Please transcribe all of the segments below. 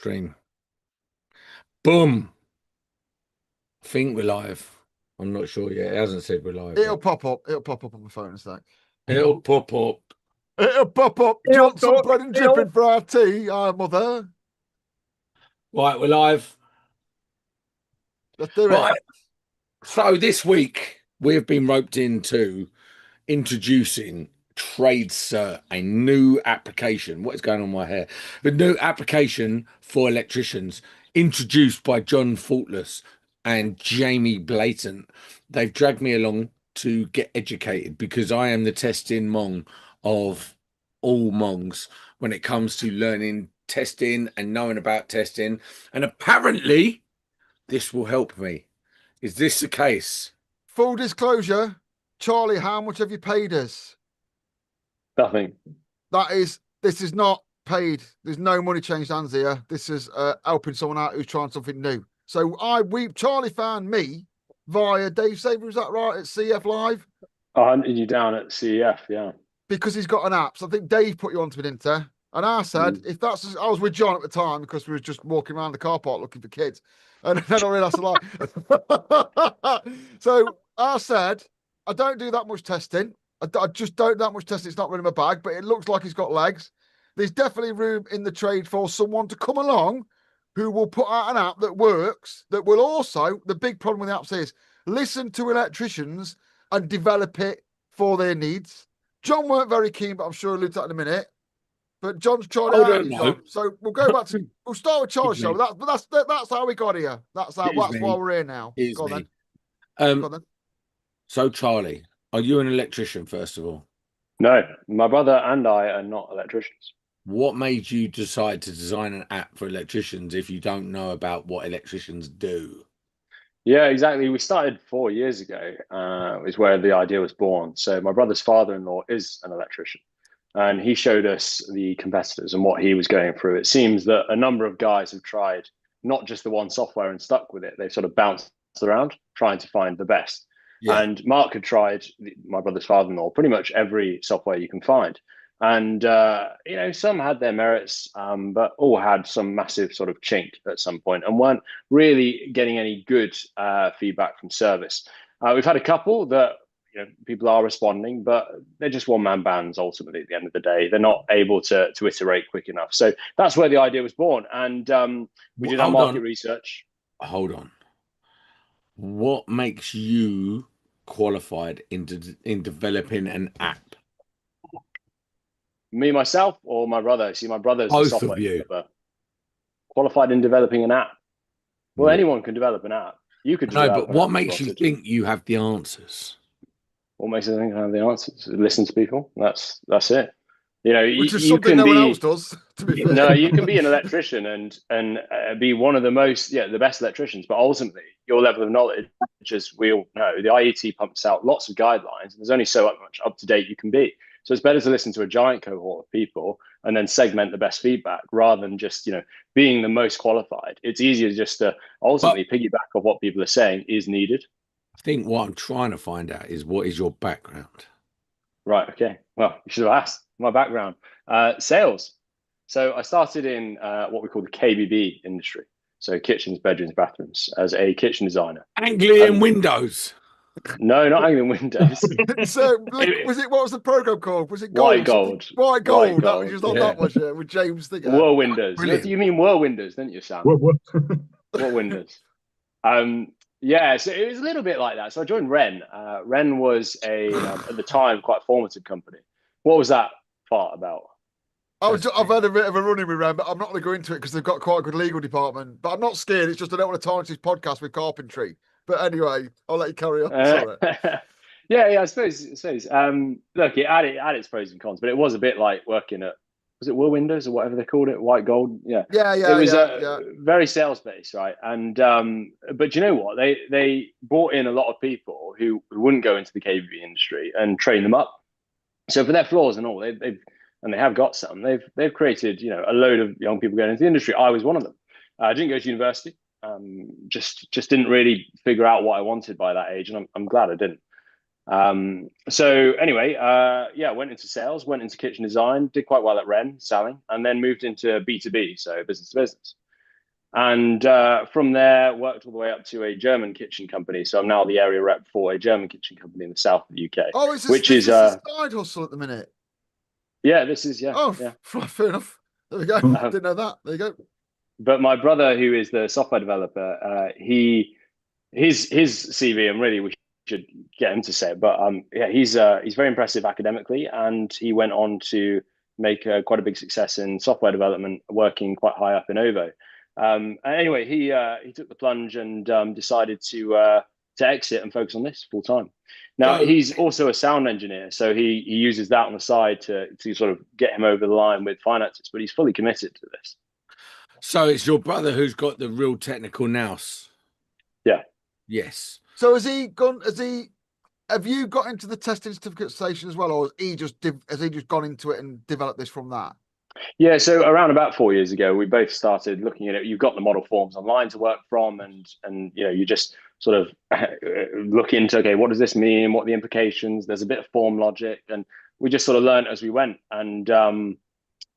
stream. Boom. I think we're live. I'm not sure yet. It hasn't said we're live It'll yet. pop up. It'll pop up on my phone in a sec. It'll pop up. It'll pop up. Do you It'll want some pop. bread and dripping for our tea, our mother? Right, we're live. Let's do it. Right. So this week we've been roped into introducing Trade Cert, a new application. What is going on with my hair? The new application for electricians introduced by John Faultless and Jamie Blatant. They've dragged me along to get educated because I am the testing mong of all mongs when it comes to learning testing and knowing about testing. And apparently this will help me. Is this the case? Full disclosure, Charlie, how much have you paid us? Nothing. This is not paid. There's no money changed hands here. This is helping someone out who's trying something new. So Charlie found me via Dave Saber, is that right? At CF Live? I hunted you down at CEF, yeah. Because he's got an app. So I think Dave put you onto it, didn't he? And I said, if that's, I was with John at the time because we were just walking around the car park looking for kids. And then I realised so I said, I don't do that much testing. I just don't that much testing. It's not really my bag, but it looks like he's got legs. There's definitely room in the trade for someone to come along who will put out an app that works, that will also, the big problem with the apps is listen to electricians and develop it for their needs. John weren't very keen, but I'm sure he'll look at it in a minute. But John's tried it out. So we'll go back to. We'll start with Charles' show. That's how we got here. That's why we're here now. Go on then. So Charlie, are you an electrician first of all? No, my brother and I are not electricians. What made you decide to design an app for electricians if you don't know about what electricians do? Yeah, exactly. We started 4 years ago, is where the idea was born. So my brother's father-in-law is an electrician, and he showed us the competitors and what he was going through. It seems that a number of guys have tried not just the one software and stuck with it. They've sort of bounced around trying to find the best. Yeah. And Mark had tried, my brother's father-in-law, pretty much every software you can find. And, some had their merits, but all had some massive sort of chink at some point and weren't really getting any good feedback from service. We've had a couple that people are responding, but they're just one-man bands ultimately at the end of the day. They're not able to iterate quick enough. So that's where the idea was born. And we did our market research. Hold on. What makes you qualified in developing an app? Me, myself, or my brother? See, my brother's both a software of you developer. Qualified in developing an app. Well, anyone can develop an app. You could. No, but what makes you think you have the answers? What makes you think I have the answers? Listen to people. That's it. Which is something no one else does. To be fair. No, you can be an electrician and be one of the the best electricians, but ultimately your level of knowledge, as we all know, the IET pumps out lots of guidelines, and there's only so much up to date you can be. So it's better to listen to a giant cohort of people and then segment the best feedback rather than just being the most qualified. It's easier just to ultimately piggyback off what people are saying is needed. I think what I'm trying to find out is what is your background? Right. Okay. Well, you should have asked. My background, sales. So I started in what we call the KBB industry. So kitchens, bedrooms, bathrooms, as a kitchen designer. Angling windows. No, not angling windows. So what was the program called? Was it White Gold? White Gold. That was just on that one, with James Thinker. Whirl windows. You mean whirl windows, didn't you, Sam? What? Whirl windows. Yeah, so it was a little bit like that. So I joined Wren. Wren was at the time, quite formative company. What was that part about? I've had a bit of a run-in with Wren, but I'm not going to go into it because they've got quite a good legal department. But I'm not scared. It's just I don't want to tarnish this podcast with carpentry. But anyway, I'll let you carry on. Sorry. I suppose. Look, it had its pros and cons, but it was a bit like working at, was it Whirl Windows or whatever they called it, White Gold? Yeah. It was very sales based, right? And but you know what? They brought in a lot of people who wouldn't go into the KBB industry and train them up. So for their flaws and all, they have got some. They've created a load of young people going into the industry. I was one of them. I didn't go to university. Just didn't really figure out what I wanted by that age, and I'm glad I didn't. So anyway, went into sales, went into kitchen design, did quite well at Wren selling, and then moved into B2B, so business to business. And from there, worked all the way up to a German kitchen company. So I'm now the area rep for a German kitchen company in the south of the UK, Oh, which this is is a side hustle at the minute. yeah, this is Oh, yeah. fair enough. There we go. Didn't know that. There you go. But my brother, who is the software developer, his CV, and really we should get him to say it, but yeah, he's very impressive academically, and he went on to make quite a big success in software development, working quite high up in Ovo. Anyway, he took the plunge and decided to exit and focus on this full time. Now So, he's also a sound engineer, so he uses that on the side to sort of get him over the line with finances, but he's fully committed to this. so it's your brother who's got the real technical nous. Yeah. Yes. So has he gone? Have you got into the testing certificate station as well, or has he just gone into it and developed this from that? Yeah, so around about 4 years ago, we both started looking at it. You've got the model forms online to work from, and you just sort of look into, okay, what does this mean? What are the implications? There's a bit of form logic, and we just sort of learned as we went. And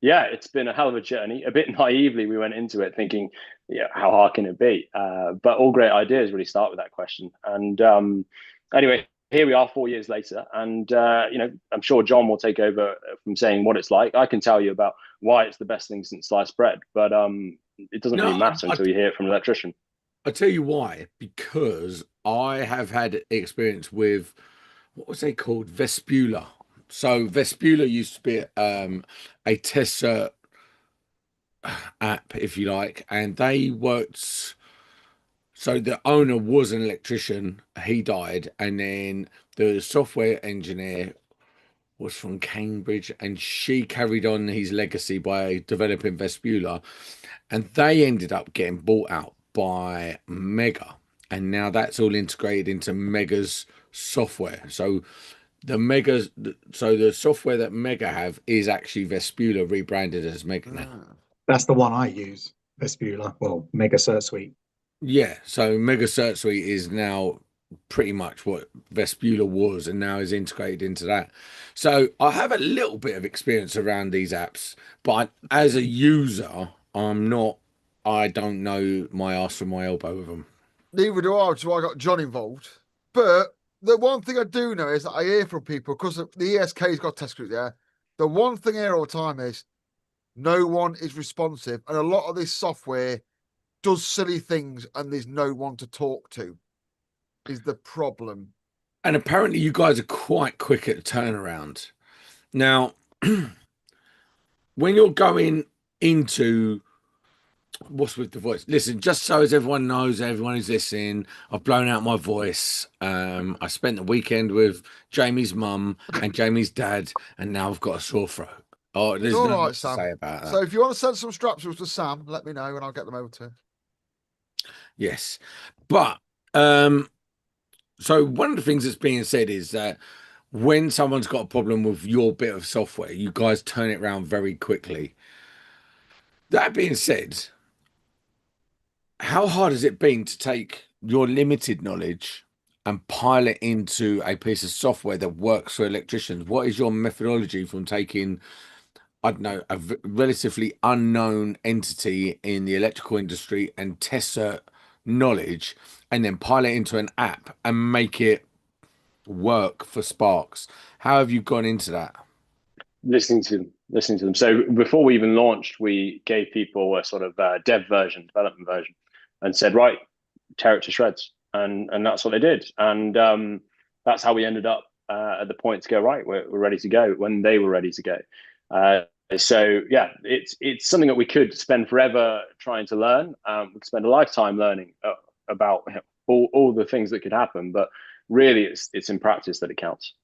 yeah, it's been a hell of a journey. A bit naively, we went into it thinking, yeah, how hard can it be? But all great ideas really start with that question. And anyway, here we are 4 years later, and I'm sure John will take over from saying what it's like. I can tell you about why it's the best thing since sliced bread, but it doesn't No, really matter until you hear it from an electrician. I tell you why. Because I have had experience with what was they called? Vespula. So Vespula used to be a test cert app, if you like, and they worked. So the owner was an electrician. He died, and then the software engineer was from Cambridge, and she carried on his legacy by developing Vespula, and they ended up getting bought out by Mega, and now that's all integrated into Mega's software. So the software that Mega have is actually Vespula rebranded as Mega now. That's the one I use, Vespula. Well, Mega Cert Suite. Yeah, so Mega Cert Suite is now pretty much what Vespula was and now is integrated into that. So I have a little bit of experience around these apps, but as a user, I don't know my ass from my elbow with them. Neither do I, which is why I got John involved. But the one thing I do know is that I hear from people, because the ESK's got test group there. The one thing I hear all the time is no one is responsive, and a lot of this software does silly things, and there's no one to talk to. Is the problem. And apparently you guys are quite quick at the turnaround. Now, when you're going into what's with the voice? Listen, just so as everyone knows, everyone is listening, I've blown out my voice. I spent the weekend with Jamie's mum and Jamie's dad, and now I've got a sore throat. Oh, there's all no right, much to Sam. say about that. So if you want to send some strapsils to Sam, let me know and I'll get them over to him. Yes. But so one of the things that's being said is that when someone's got a problem with your bit of software, you guys turn it around very quickly. That being said, how hard has it been to take your limited knowledge and pile it into a piece of software that works for electricians? What is your methodology from taking, I don't know, a relatively unknown entity in the electrical industry and test cert knowledge and then pile it into an app and make it work for Sparks? How have you gone into that? Listening to them. So before we even launched, we gave people a sort of dev version, development version, and said, right, tear it to shreds, and that's what they did, and that's how we ended up at the point to go, right, we're ready to go when they were ready to go. So yeah, it's something that we could spend forever trying to learn. We could spend a lifetime learning about all the things that could happen, but really, it's in practice that it counts.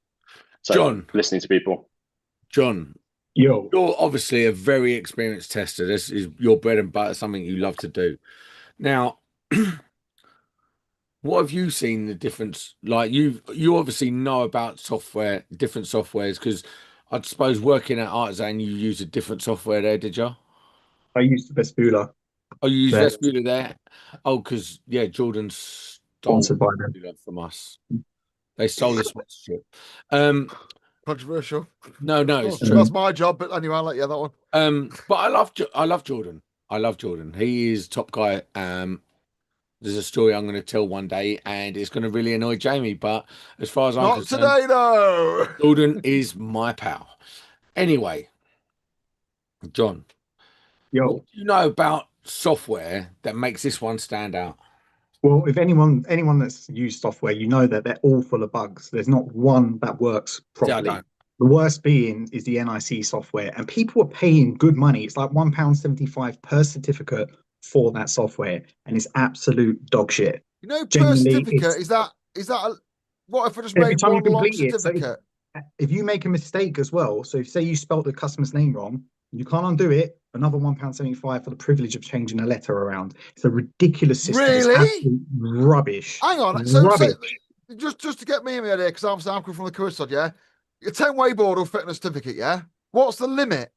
So John, listening to people. John, Yo, you're obviously a very experienced tester. This is your bread and butter, something you love to do. Now, what have you seen the difference? Like you obviously know about software, different softwares, because I suppose working at Artisan, you use a different software there, did you? I used Vespula, Oh, you use they're Vespula there? Oh, because yeah, Jordan stole sponsored by them. Vespula from us. They stole the sponsorship. Um, Controversial. no, it's Oh, true. that's my job, but anyway, I'll let you have that one. But I love Jordan. I love Jordan. He is top guy. There's a story I'm going to tell one day, and it's going to really annoy Jamie. But as far as I'm Not concerned, today, though. Jordan is my pal. Anyway, John, what Yo, do you know about software that makes this one stand out? well, if anyone that's used software, you know that they're all full of bugs. There's not one that works See, I properly. don't. The worst being is the NIC software, and people are paying good money. It's like £1.75 per certificate for that software, and it's absolute dog shit. You know, per Genuinely, certificate, it's what if I just every made time you one long complete it. So certificate? if you make a mistake as well, so say you spelt the customer's name wrong, you can't undo it. Another £1.75 for the privilege of changing a letter around. It's a ridiculous system. It's Really? absolute rubbish. Hang on. So Rubbish. just to get me in the idea, because obviously I'm coming from the career side, yeah? Your 10-way board will fit in a certificate, yeah? What's the limit?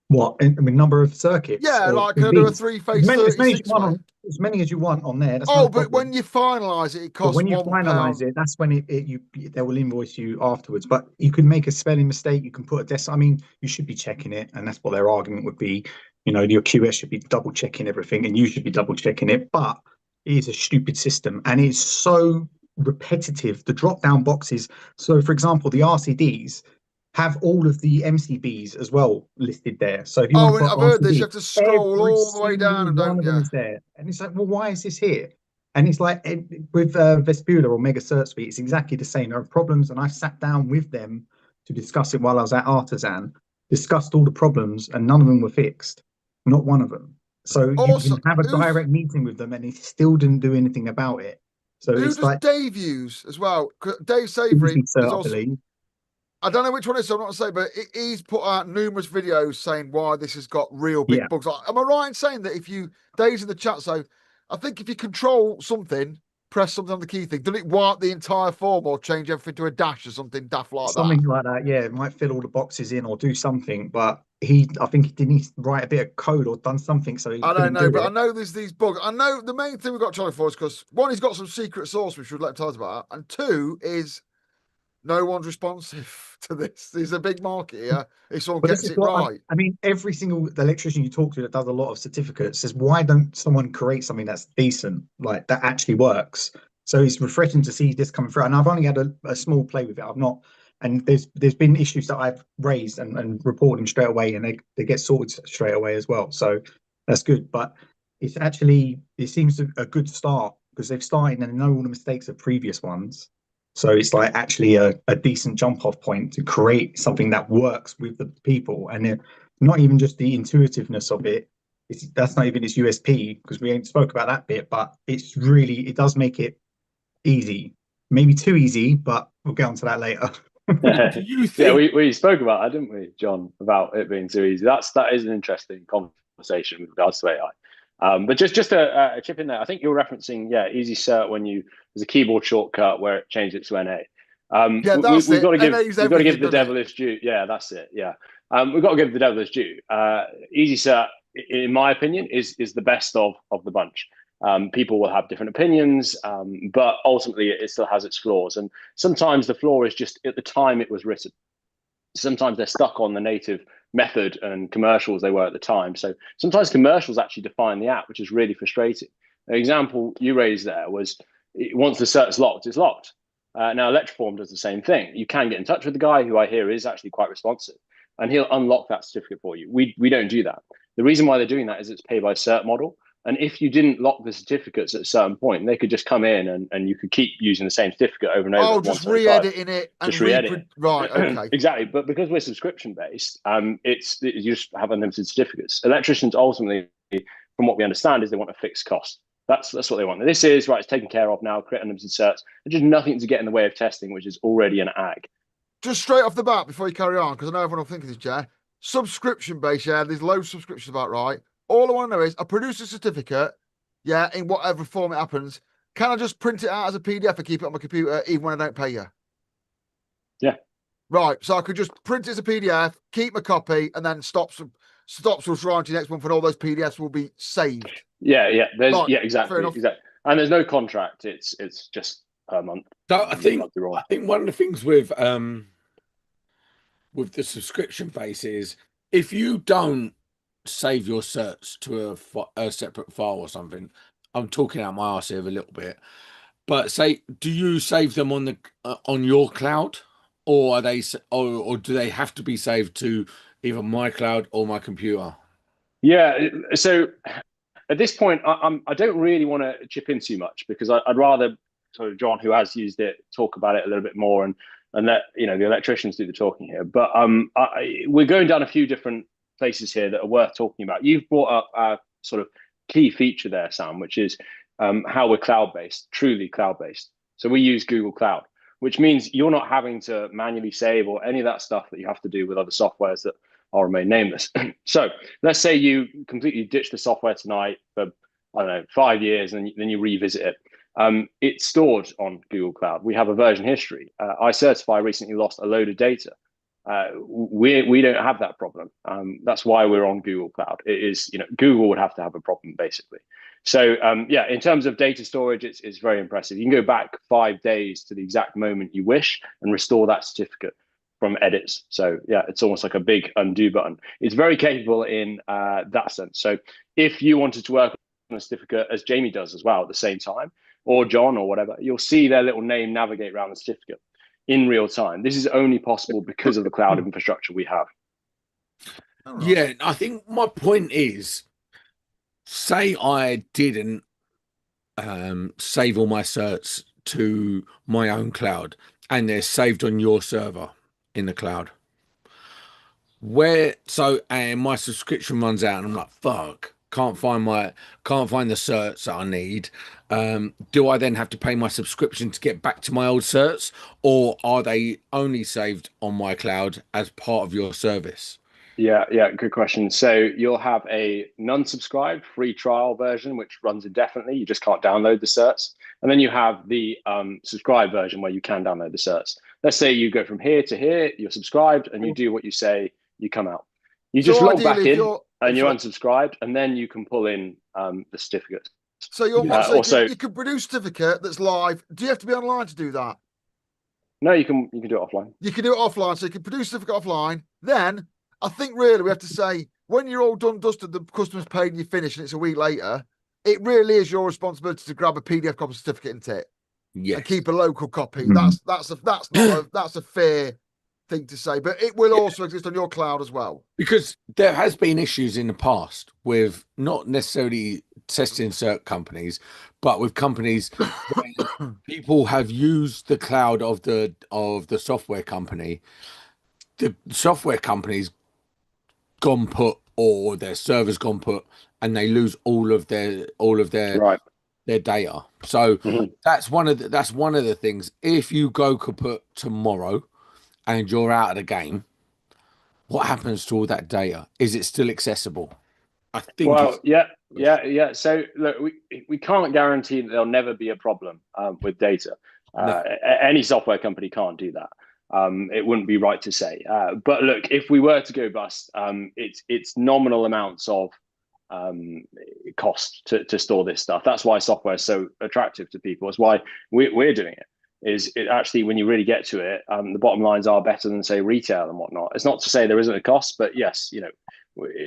What? I mean, number of circuits Yeah, or like can I do a PVs? three-phase As 36-way? as many as you want on there. That's no Oh, but problem. when you finalise it, it But costs when you £1. finalize it, that's when they will invoice you afterwards. But you can make a spelling mistake. You can put a decimal. I mean, you should be checking it, and that's what their argument would be. You know, your QS should be double checking everything, and you should be double checking it. But it is a stupid system, and it's so repetitive. The drop down boxes. So, for example, the RCDs have all of the MCBs as well listed there. So if you want Oh, to and put I've heard this. You RCD, have to scroll every all the way down single and one don't of them you? is there. And it's like, well, why is this here? And it's like with Vespula or Mega Cert Suite, it's exactly the same. There are problems, and I sat down with them to discuss it while I was at Artisan, discussed all the problems, and none of them were fixed. Not one of them. So you Also, can have a direct meeting with them, and they still didn't do anything about it. So who it's does like Dave use as well? 'Cause Dave Savory easy is cert, I also. believe. I don't know which one it is, so I'm not to say, but he's put out numerous videos saying why this has got real big Yeah. bugs. Am I right in saying that if you Dave's in the chat? So I think if you control something, press something on the key thing, doesn't it wipe the entire form or change everything to a dash or something daft like that? Something like that, yeah. It might fill all the boxes in or do something, but I think he didn't write a bit of code or done something, so he I don't couldn't know, do but I it. know there's these bugs. I know the main thing we've got Charlie for is because one, he's got some secret source which we'd let him tell us about, and two is no one's responsive to this. There's a big market here if someone But this gets is it what right. I mean. Every single electrician you talk to that does a lot of certificates says, why don't someone create something that's decent, like that actually works? So it's refreshing to see this coming through. And I've only had a small play with it. I've not, and there's been issues that I've raised and reported them straight away, and they get sorted straight away as well. So that's good. But it seems a good start because they've started and they know all the mistakes of previous ones. So it's like actually a decent jump off point to create something that works with the people, and not even just the intuitiveness of it. That's not even its USP because we ain't spoke about that bit, but it does make it easy. Maybe too easy, but we'll get onto that later. Do you Yeah, think? we spoke about that, didn't we, John, about it being too easy. That is an interesting conversation with regards to AI. But just a chip in there. I think you're referencing Easy Cert when there's a keyboard shortcut where it changed it to NA. Yeah, that's We've it. got to NA's we've got to everything, give the doesn't it? devil his due. Yeah, that's it. Yeah, we've got to give the devil his due. Easy Cert, in my opinion, is the best of the bunch. People will have different opinions, but ultimately it still has its flaws. And sometimes the flaw is just at the time it was written. Sometimes they're stuck on the native method and commercials they were at the time. So sometimes commercials actually define the app, which is really frustrating. An example you raised there was once the cert's locked, it's locked. Now Electroform does the same thing. You can get in touch with the guy who I hear is actually quite responsive, and he'll unlock that certificate for you. We don't do that. The reason why they're doing that is it's pay by cert model. And if you didn't lock the certificates at a certain point, they could just come in and you could keep using the same certificate over and over. Oh, just re-editing it and just re-edit right. Okay, exactly. But because we're subscription based, you just have unlimited certificates. Electricians ultimately, from what we understand, is they want a fixed cost. That's what they want. This is right. It's taken care of now. Create unlimited certs. There's just nothing to get in the way of testing, which is already an ag. just straight off the bat before you carry on, because I know everyone will think of this, Jay. Subscription based, yeah. There's low subscriptions about right. All I want to know is I produce a certificate, yeah, in whatever form it happens. Can I just print it out as a PDF and keep it on my computer even when I don't pay you? Yeah. Right. So I could just print it as a PDF, keep my copy, and then stops subscribing next month, and all those PDFs will be saved. Yeah. Right, Exactly. And there's no contract. It's just per month. So I think one of the things with the subscription base is if you don't save your certs to a separate file or something, I'm talking out my arse here a little bit, but say, do you save them on the on your cloud, or are they or do they have to be saved to either my cloud or my computer? Yeah. So at this point, I don't really want to chip in too much because I'd rather sort of John, who has used it, talk about it a little bit more and let the electricians do the talking here. But we're going down a few different places here that are worth talking about. You've brought up a sort of key feature there, Sam, which is how we're cloud-based, truly cloud-based. So we use Google Cloud, which means you're not having to manually save or any of that stuff that you have to do with other softwares that I'll remain nameless. So let's say you completely ditch the software tonight for, I don't know, 5 years, and then you revisit it. It's stored on Google Cloud. We have a version history. iCertify recently lost a load of data. We don't have that problem. That's why we're on Google Cloud. It is, Google would have to have a problem basically. So yeah, in terms of data storage, it's very impressive. You can go back 5 days to the exact moment you wish and restore that certificate from edits. So yeah, it's almost like a big undo button. It's very capable in that sense. So if you wanted to work on a certificate, as Jamie does as well at the same time, or John or whatever, you'll see their little name navigate around the certificate in real time. This is only possible because of the cloud infrastructure we have. Yeah, I think my point is, say I didn't save all my certs to my own cloud and they're saved on your server in the cloud. And my subscription runs out and I'm like, fuck, can't find the certs that I need. Do I then have to pay my subscription to get back to my old certs, or are they only saved on my cloud as part of your service? Yeah, good question. So you'll have a non-subscribed free trial version, which runs indefinitely. You just can't download the certs. And then you have the subscribed version where you can download the certs. Let's say you go from here to here, you're subscribed, and you do what you say, you come out. You just log back in and you're unsubscribed, and then you can pull in the certificates. So you're also you can produce a certificate that's live. Do you have to be online to do that? No, you can do it offline. You can do it offline, so you can produce a certificate offline. Then I think really we have to say, when you're all done, dusted, the customer's paid and you finish, and it's a week later, it really is your responsibility to grab a PDF copy certificate and it. Yeah. And keep a local copy. Mm-hmm. That's a fair thing to say, but it will also exist on your cloud as well. Because there has been issues in the past with not necessarily testing cert companies, but with companies where people have used the cloud of the software company. The software company's gone put, or their server's gone put, and they lose all of their right. their data. So that's one of the things. If you go kaput tomorrow and you're out of the game, what happens to all that data? Is it still accessible? I think. Well, yeah. So look, we can't guarantee that there'll never be a problem with data. No. Any software company can't do that. It wouldn't be right to say. But look, if we were to go bust, it's nominal amounts of cost to store this stuff. That's why software is so attractive to people. It's why we're doing it. It actually, when you really get to it, the bottom lines are better than, say, retail and whatnot. It's not to say there isn't a cost, but yes,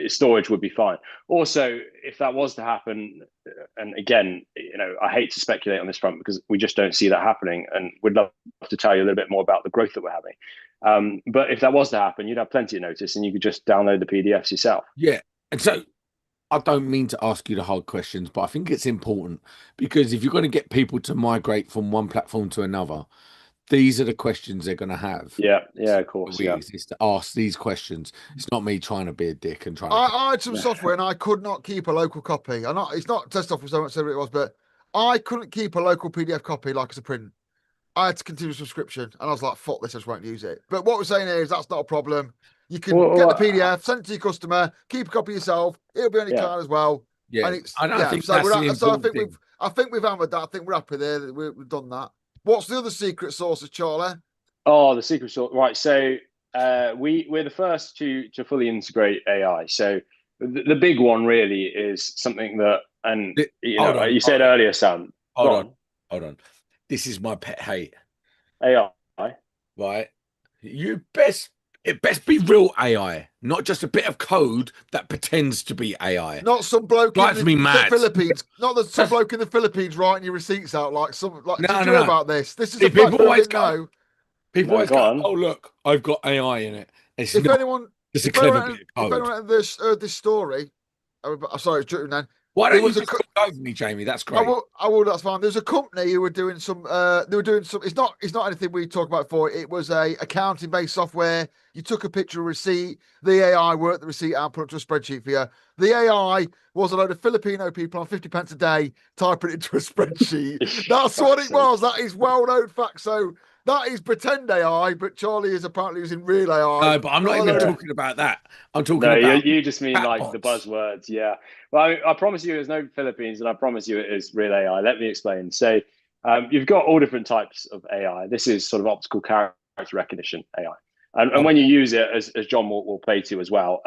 storage would be fine. Also, if that was to happen, and again, I hate to speculate on this front because we just don't see that happening, and we'd love to tell you a little bit more about the growth that we're having. But if that was to happen, you'd have plenty of notice and you could just download the PDFs yourself. Yeah. And so I don't mean to ask you the hard questions, but I think it's important, because if you're going to get people to migrate from one platform to another, these are the questions they're going to have. Yeah, of course. We exist to ask these questions. It's not me trying to be a dick and trying. I had some software and I could not keep a local copy. It's not test software so much as it was, but I couldn't keep a local PDF copy like as a print. I had to continue subscription, and I was like, "Faultless, I just won't use it." But what we're saying here is that's not a problem. You can get the PDF, send it to your customer, keep a copy yourself. It'll be on your card as well. Yeah, and I think we've hammered that. I think we're happy there that we've done that. What's the other secret sources, Charlie? Oh, the secret source, right? So we're the first to fully integrate AI. So the big one really is something that, and you said earlier, Sam. Hold on. This is my pet hate. AI, right? You best it best be real AI, not just a bit of code that pretends to be AI. Not some bloke in Drives me the mad. Philippines. Not that some That's, bloke in the Philippines writing your receipts out like some. Like, no, did no, you hear no. about this? This is See, a fact people that I always didn't go. know. People No, always go go, on. "Oh, look, I've got AI in it." It's If not. anyone, It's a clever bit of if code. anyone had this heard this story, I'm sorry, it's true. Then Why there don't you was a. just talk over me, Jamie? That's I great. will. I will. That's fine. There's a company who were doing some. They were doing some. It's not. It's not anything we talk about before. It was a accounting based software. You took a picture of a receipt. The AI worked the receipt out, put it to a spreadsheet for you. The AI was a load of Filipino people on 50 pence a day typing it into a spreadsheet. That's what it was. That is well known fact. So that is pretend AI, but Charlie is apparently using real AI. No, but I'm not Not a even load of. talking about that. I'm talking No, about you just mean like the chatbots. buzzwords. Yeah. Well, I promise you there's no Philippines, and I promise you it is real AI. Let me explain. So you've got all different types of AI. This is sort of optical character recognition AI. And when you Okay. use it, as John will play to as well,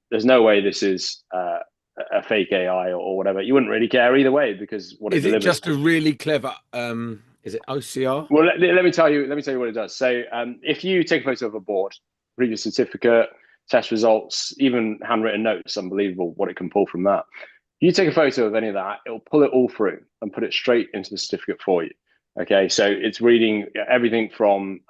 there's no way this is a fake AI or whatever. You wouldn't really care either way because what it Is it delivers. just a really clever? Is it OCR? Well, let me tell you. Let me tell you what it does. So, if you take a photo of a board, previous certificate, test results, even handwritten notes, unbelievable what it can pull from that. You take a photo of any of that, it'll pull it all through and put it straight into the certificate for you. Okay, so it's reading everything from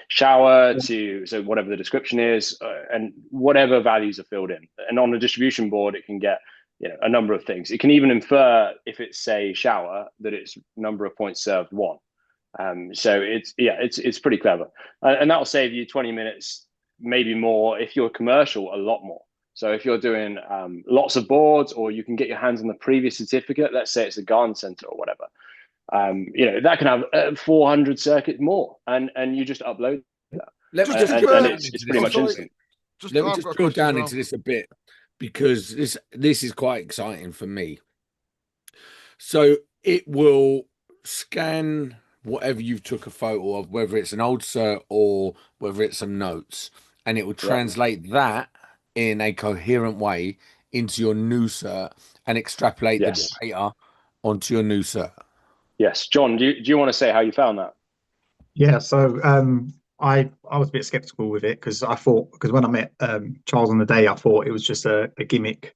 shower to so whatever the description is, and whatever values are filled in. And on the distribution board, it can get a number of things. It can even infer if it's say shower that it's number of points served one. So it's pretty clever, and that'll save you 20 minutes, maybe more if you're commercial, a lot more. So if you're doing lots of boards, or you can get your hands on the previous certificate, let's say it's a garden center or whatever, that can have 400 circuits more, and you just upload that, Let me Just to just drill and down confirm. it's into pretty this Oh, a much bit. sorry. instant. Just Let me I've just got a drill question as down well. into this a bit because this is quite exciting for me. So it will scan whatever you've took a photo of, whether it's an old cert or whether it's some notes, and it will Yeah. translate that in a coherent way into your new cert and extrapolate the Yes. data onto your new cert. Yes. John, do you want to say how you found that? Yeah, so I was a bit skeptical with it because because when I met Charles on the day, I thought it was just a gimmick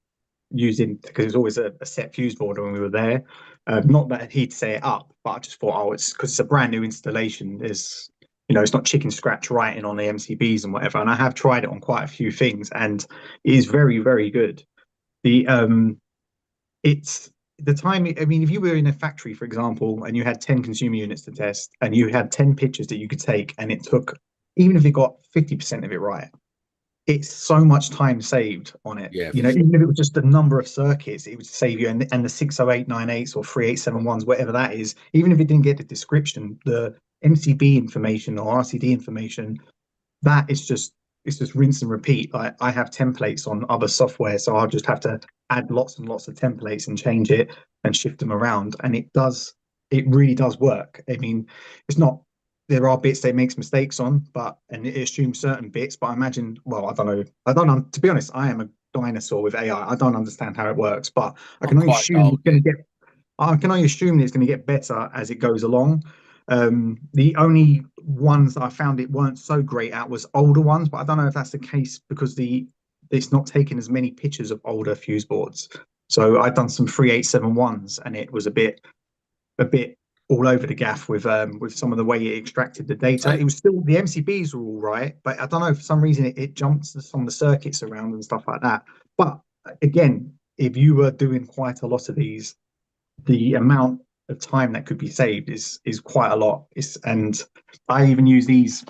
using because it was always a set fuse board when we were there. Not that he'd set it up, but I just thought, oh, it's because it's a brand new installation. Is it's not chicken scratch writing on the MCBs and whatever. And I have tried it on quite a few things, and it is very, very good. The it's the time. I mean, if you were in a factory, for example, and you had 10 consumer units to test, and you had 10 pictures that you could take, and it took, even if it got 50% of it right, it's so much time saved on it. Yeah, for sure. Even if it was just the number of circuits, it would save you. And the 60898s or 3871s, whatever that is, even if it didn't get the description, the MCB information or RCD information, that is just it's just rinse and repeat. I have templates on other software, so I'll just have to add lots and lots of templates and change it and shift them around, and it really does work. I mean, it's not there are bits that it makes mistakes on, and it assumes certain bits. But I imagine, well, I don't know. I don't know. To be honest, I am a dinosaur with AI. I don't understand how it works, but I I'm can only quite assume dull. it's going to get I can only assume it's going to get better as it goes along. The only ones that I found it weren't so great at was older ones, but I don't know if that's the case because it's not taking as many pictures of older fuse boards. So I'd done some 3871s and it was a bit all over the gaff with some of the way it extracted the data. So It was still the MCBs were all right, but I don't know for some reason it jumps some of the circuits around and stuff like that. But again, if you were doing quite a lot of these, the amount of time that could be saved is quite a lot. And I even use these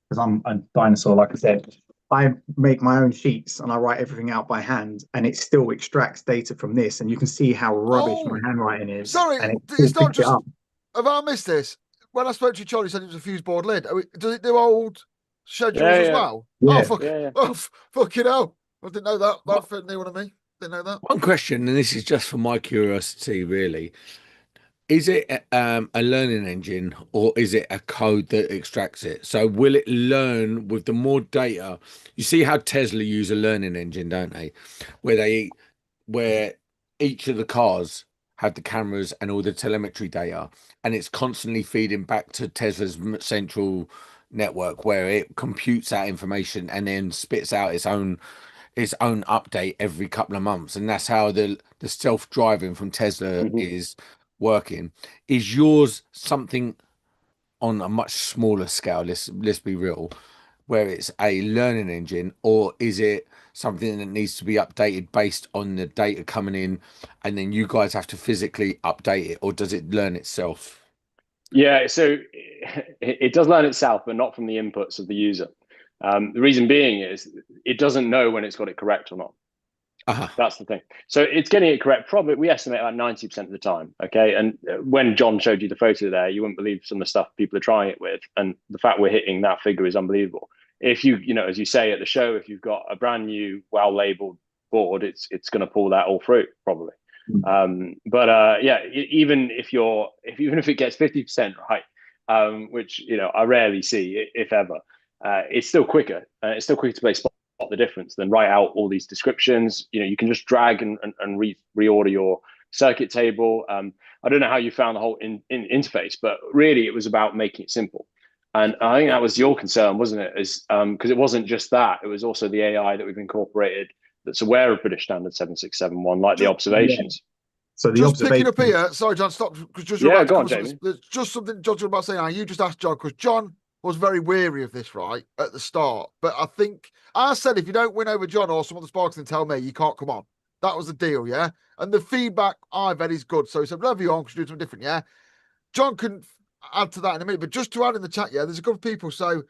because I'm a dinosaur, like I said. I make my own sheets and I write everything out by hand, and it still extracts data from this. And you can see how rubbish my Oh, handwriting is, sorry. and it still It's not picks it just. up. Have I missed this? When I spoke to you, Charlie said it was a fuse board lid. Does it do old schedules Yeah, as yeah, well? Oh Yeah. fuck! yeah. Oh fucking hell! I didn't know that. what, That's new one of me. Didn't know that. one question, and this is just for my curiosity, really. Is it a learning engine or is it a code that extracts it? So will it learn with the more data? You see how Tesla use a learning engine, don't they? Where where each of the cars have the cameras and all the telemetry data, and it's constantly feeding back to Tesla's central network where it computes that information and then spits out its own update every couple of months, and that's how the self-driving from Tesla Mhm. is working. Is yours something on a much smaller scale? Let's be real, where it's a learning engine, or is it something that needs to be updated based on the data coming in, and then you guys have to physically update it, or does it learn itself? Yeah, so it does learn itself, but not from the inputs of the user. The reason being is it doesn't know when it's got it correct or not. Uh-huh. That's the thing. So it's getting it correct. Probably we estimate about 90% of the time. Okay. And when John showed you the photo there, you wouldn't believe some of the stuff people are trying it with. And the fact we're hitting that figure is unbelievable. If you know, as you say at the show, if you've got a brand new, well labeled board, it's going to pull that all through probably. Yeah, even if it gets 50% right, which I rarely see, if ever, it's still quicker. It's still quicker to play spot the difference than write out all these descriptions. You can just drag and reorder your circuit table. I don't know how you found the whole interface, but really it was about making it simple. And I think that was your concern, wasn't it? Is because it wasn't just that; it was also the AI that we've incorporated that's aware of British Standard 7671, like the observations. So the Just picking up observation. here, sorry, John, stop. Because just Yeah, about to go on, cover something. Jamie. There's just something John's about to say now. You just asked John, because John was very weary of this right at the start. But I think I said if you don't win over John or some of the Sparks, then tell me you can't come on. That was the deal, yeah. And the feedback I've had is good. So he said, love you on because you do something different, yeah. John can add to that in a minute, but just to add in the chat, yeah, there's a couple of people. So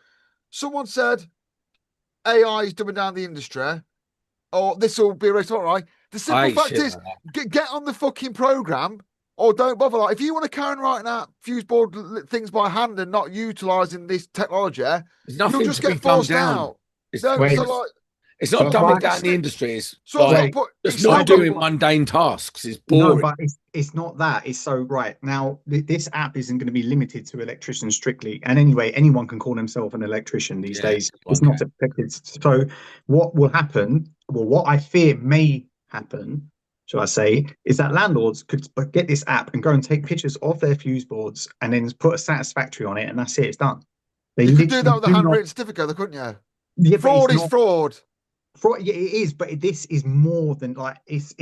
someone said AI is dumbing down the industry, or this will be a race, all right. The simple fact is, get on the fucking program or don't bother. Like, if you want to carry on writing out fuse board things by hand and not utilizing this technology, you'll just get forced out. It's, no, wait, so like, it's not so dumbing I- down the industry. It's so I've got like to put, just it's still not got- doing mundane tasks. It's No, boring. but it's not that. It's so right now. This app isn't going to be limited to electricians strictly. And anyway, anyone can call themselves an electrician these days. It's not affected. So what will happen? Well, what I fear may happen, shall I say, is that landlords could get this app and go and take pictures of their fuse boards and then put a satisfactory on it, and that's it. It's done. They you could do that literally with a do handwritten certificate, though, couldn't you? Yeah, but Fraud it's is not. fraud. Yeah, it is, but this is more than like it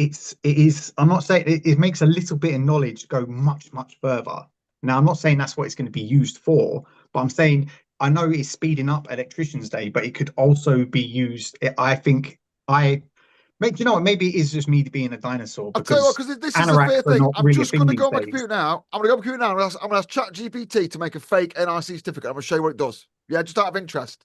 is. I'm not saying it makes a little bit of knowledge go much further. Now, I'm not saying that's what it's going to be used for, but I'm saying I know it's speeding up Electricians Day, but it could also be used. I think you know what? Maybe it is just me being a dinosaur I'll tell you what, because because this is a anoraks fair are thing. not I'm really a just thing going to these go on my days. computer now. I'm going to go on my computer now. I'm going to ask ChatGPT to make a fake NIC certificate. I'm going to show you what it does. Yeah, just out of interest.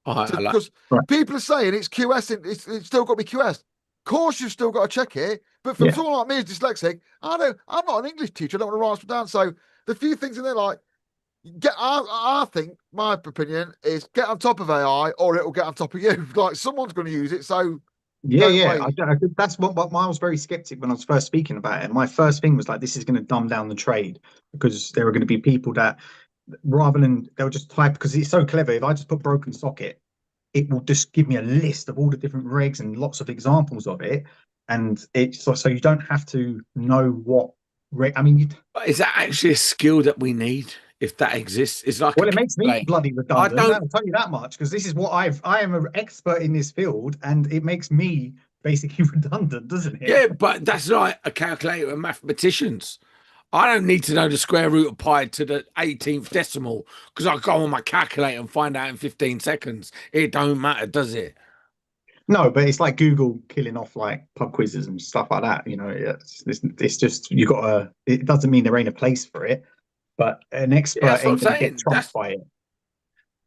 Because people are saying it's QS, it's still got to be QS. Of course, you've still got to check it. But for someone like me who's dyslexic, I'm not an English teacher. I don't want to write stuff down. So the few things in there, like, I think my opinion is get on top of AI or it will get on top of you. Like, someone's going to use it. So that's what I was very skeptic when I was first speaking about it. My first thing was like, this is going to dumb down the trade because there are going to be people that rather than they'll just type, because it's so clever. If I just put broken socket, it will just give me a list of all the different regs and lots of examples of it, and it's so you don't have to know what reg. I mean, is that actually a skill that we need? If that exists, it's like, well, it makes me bloody redundant. I'll tell you that much, because this is what I am an expert in this field, and it makes me basically redundant, doesn't it? Yeah, but that's like a calculator and mathematicians. I don't need to know the square root of pi to the 18th decimal because I go on my calculator and find out in 15 seconds. It don't matter, does it? No, but it's like Google killing off like pub quizzes and stuff like that. You know, it's just you got to. It doesn't mean there ain't a place for it, but an expert ain't going to get trumped by it.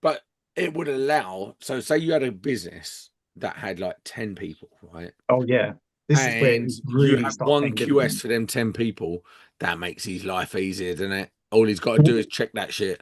But it would allow. So, say you had a business that had like 10 people, right? Oh yeah. This is where you have one QS for them 10 people. That makes his life easier, doesn't it? All he's got to do is check that shit.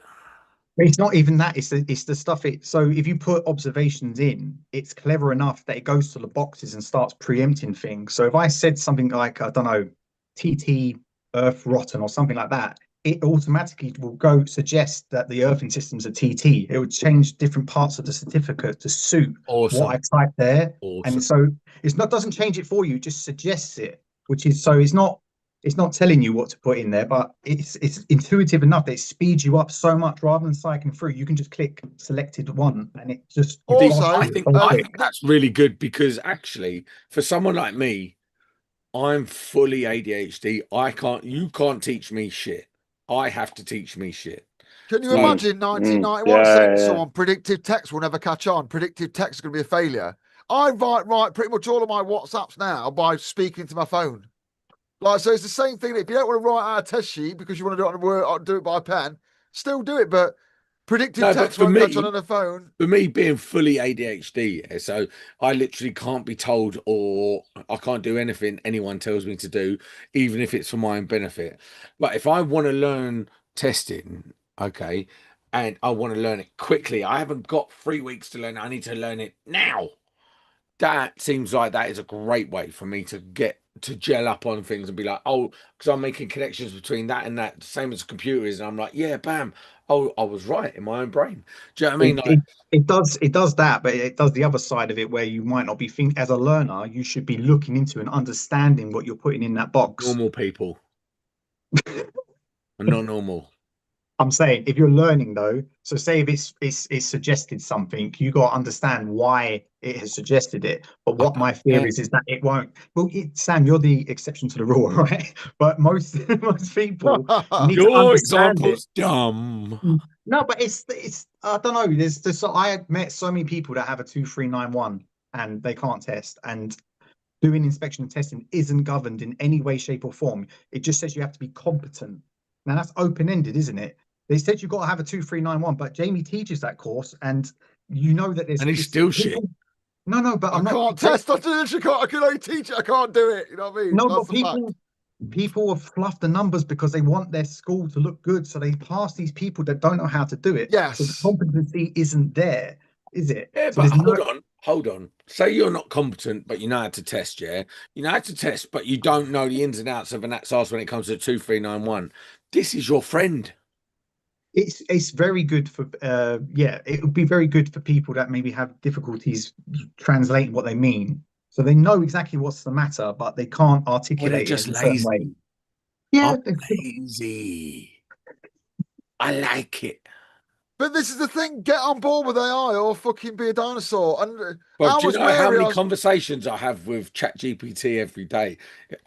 It's not even that. It's the stuff. So if you put observations in, it's clever enough that it goes to the boxes and starts preempting things. So if I said something like, I don't know, TT earth rotten or something like that, it automatically will go suggest that the earthing system's a TT. It would change different parts of the certificate to suit what I typed there. And so it's not doesn't change it for you, just suggests it, which is so it's not it's not telling you what to put in there, but it's intuitive enough that it speeds you up so much rather than cycling through. You can just click selected one and it just you See, blast Also, I through it think so I quick. think that's really good because actually, for someone like me, I'm fully ADHD. You can't teach me shit. I have to teach me shit. can you So imagine 1991 Yeah, saying to yeah. someone, predictive text will never catch on, predictive text is going to be a failure? I write pretty much all of my WhatsApps now by speaking to my phone. Like, so it's the same thing. If you don't want to write out a test sheet because you want to do it on a word or do it by pen, still do it. But predictive no, but text for won't catch on me, a phone. being fully ADHD, yeah, so I literally can't be told or I can't do anything anyone tells me to do, even if it's for my own benefit. But if I want to learn testing, okay, and I want to learn it quickly, I haven't got 3 weeks to learn it. I need to learn it now. That seems like that is a great way for me to get to gel up on things and be like, oh, because I'm making connections between that and that, same as a computer is. And I'm like, yeah, bam. Oh, I was right in my own brain. Do you know what I mean? It, Like it it does that, but it does the other side of it where you might not be think as a learner, you should be looking into and understanding what you're putting in that box. normal people are not normal. I'm saying if you're learning though, so say if it's suggested something, you got to understand why it has suggested it. But I what don't my fear care. is that it won't. Well, Sam, you're the exception to the rule, right? But most people need to Your understand it. example's dumb. No, but it's I don't know. There's I have met so many people that have a 2391 and they can't test, and doing inspection and testing isn't governed in any way, shape, or form. It just says you have to be competent. Now that's open-ended, isn't it? They said you've got to have a 2391, but Jamie teaches that course, and you know that there's And he's it's still shit. people. No, but I I'm not. can't test. I literally can't. I can only teach it. I can't do it. You know what I mean? No, That's but the fact. people have fluffed the numbers because they want their school to look good, so they pass these people that don't know how to do it. So the Yes. competency isn't there, is it? Yeah, So but there's no. hold on. Say you're not competent, but you know how to test, yeah? You know how to test, but you don't know the ins and outs of an ATSAS when it comes to 2391. This is your friend. It's very good for yeah, it would be very good for people that maybe have difficulties translating what they mean. So they know exactly what's the matter, but they can't Or they're articulate it just in a certain way. lazy. Yeah, I'm lazy. I like it. But this is the thing: get on board with AI or fucking be a dinosaur. And But I do you was know how wary. many conversations I have with ChatGPT every day?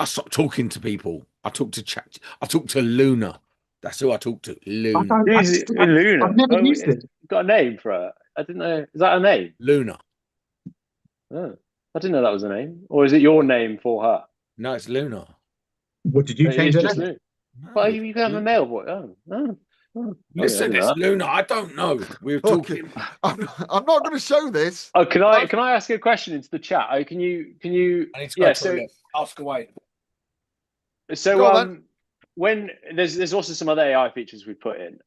I stop talking to people. I talk to Luna. That's who I talk to. I Luna. don't. Who's I've Luna? never Oh, used it's it. got a name for it. I didn't know. Is that a name? Luna. Oh, I didn't know that was a name. Or is it your name for her? No, it's Luna. What did you It change is her just name? Luna. No, Well, it's you can have a Luna. male voice. Okay, I Listen, didn't know it's that. Luna. I don't know. We were Okay, talking. I'm not going to show this. Oh, can I But can I ask you a question into the chat? Oh, can you? I need to go Yeah. toilet. Ask away. go So on then. when there's also some other AI features we put in.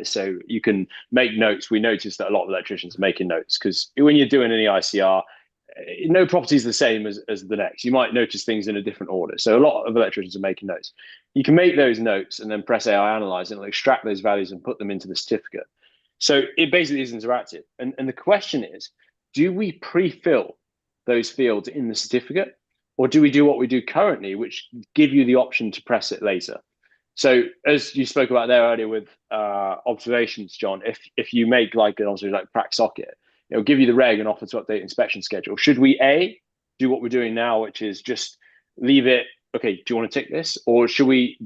So you can make notes. We noticed that a lot of electricians are making notes because when you're doing an EICR, no property is the same as the next. You might notice things in a different order. So a lot of electricians are making notes. You can make those notes and then press AI analyze and it'll extract those values and put them into the certificate. So it basically is interactive. And the question is, do we pre-fill those fields in the certificate? Or do we do what we do currently, which give you the option to press it later? So as you spoke about there earlier with observations, John, if you make like an observation like crack socket, it'll give you the reg and offer to update inspection schedule. Should we do what we're doing now, which is just leave it? Okay, do you want to tick this, or should we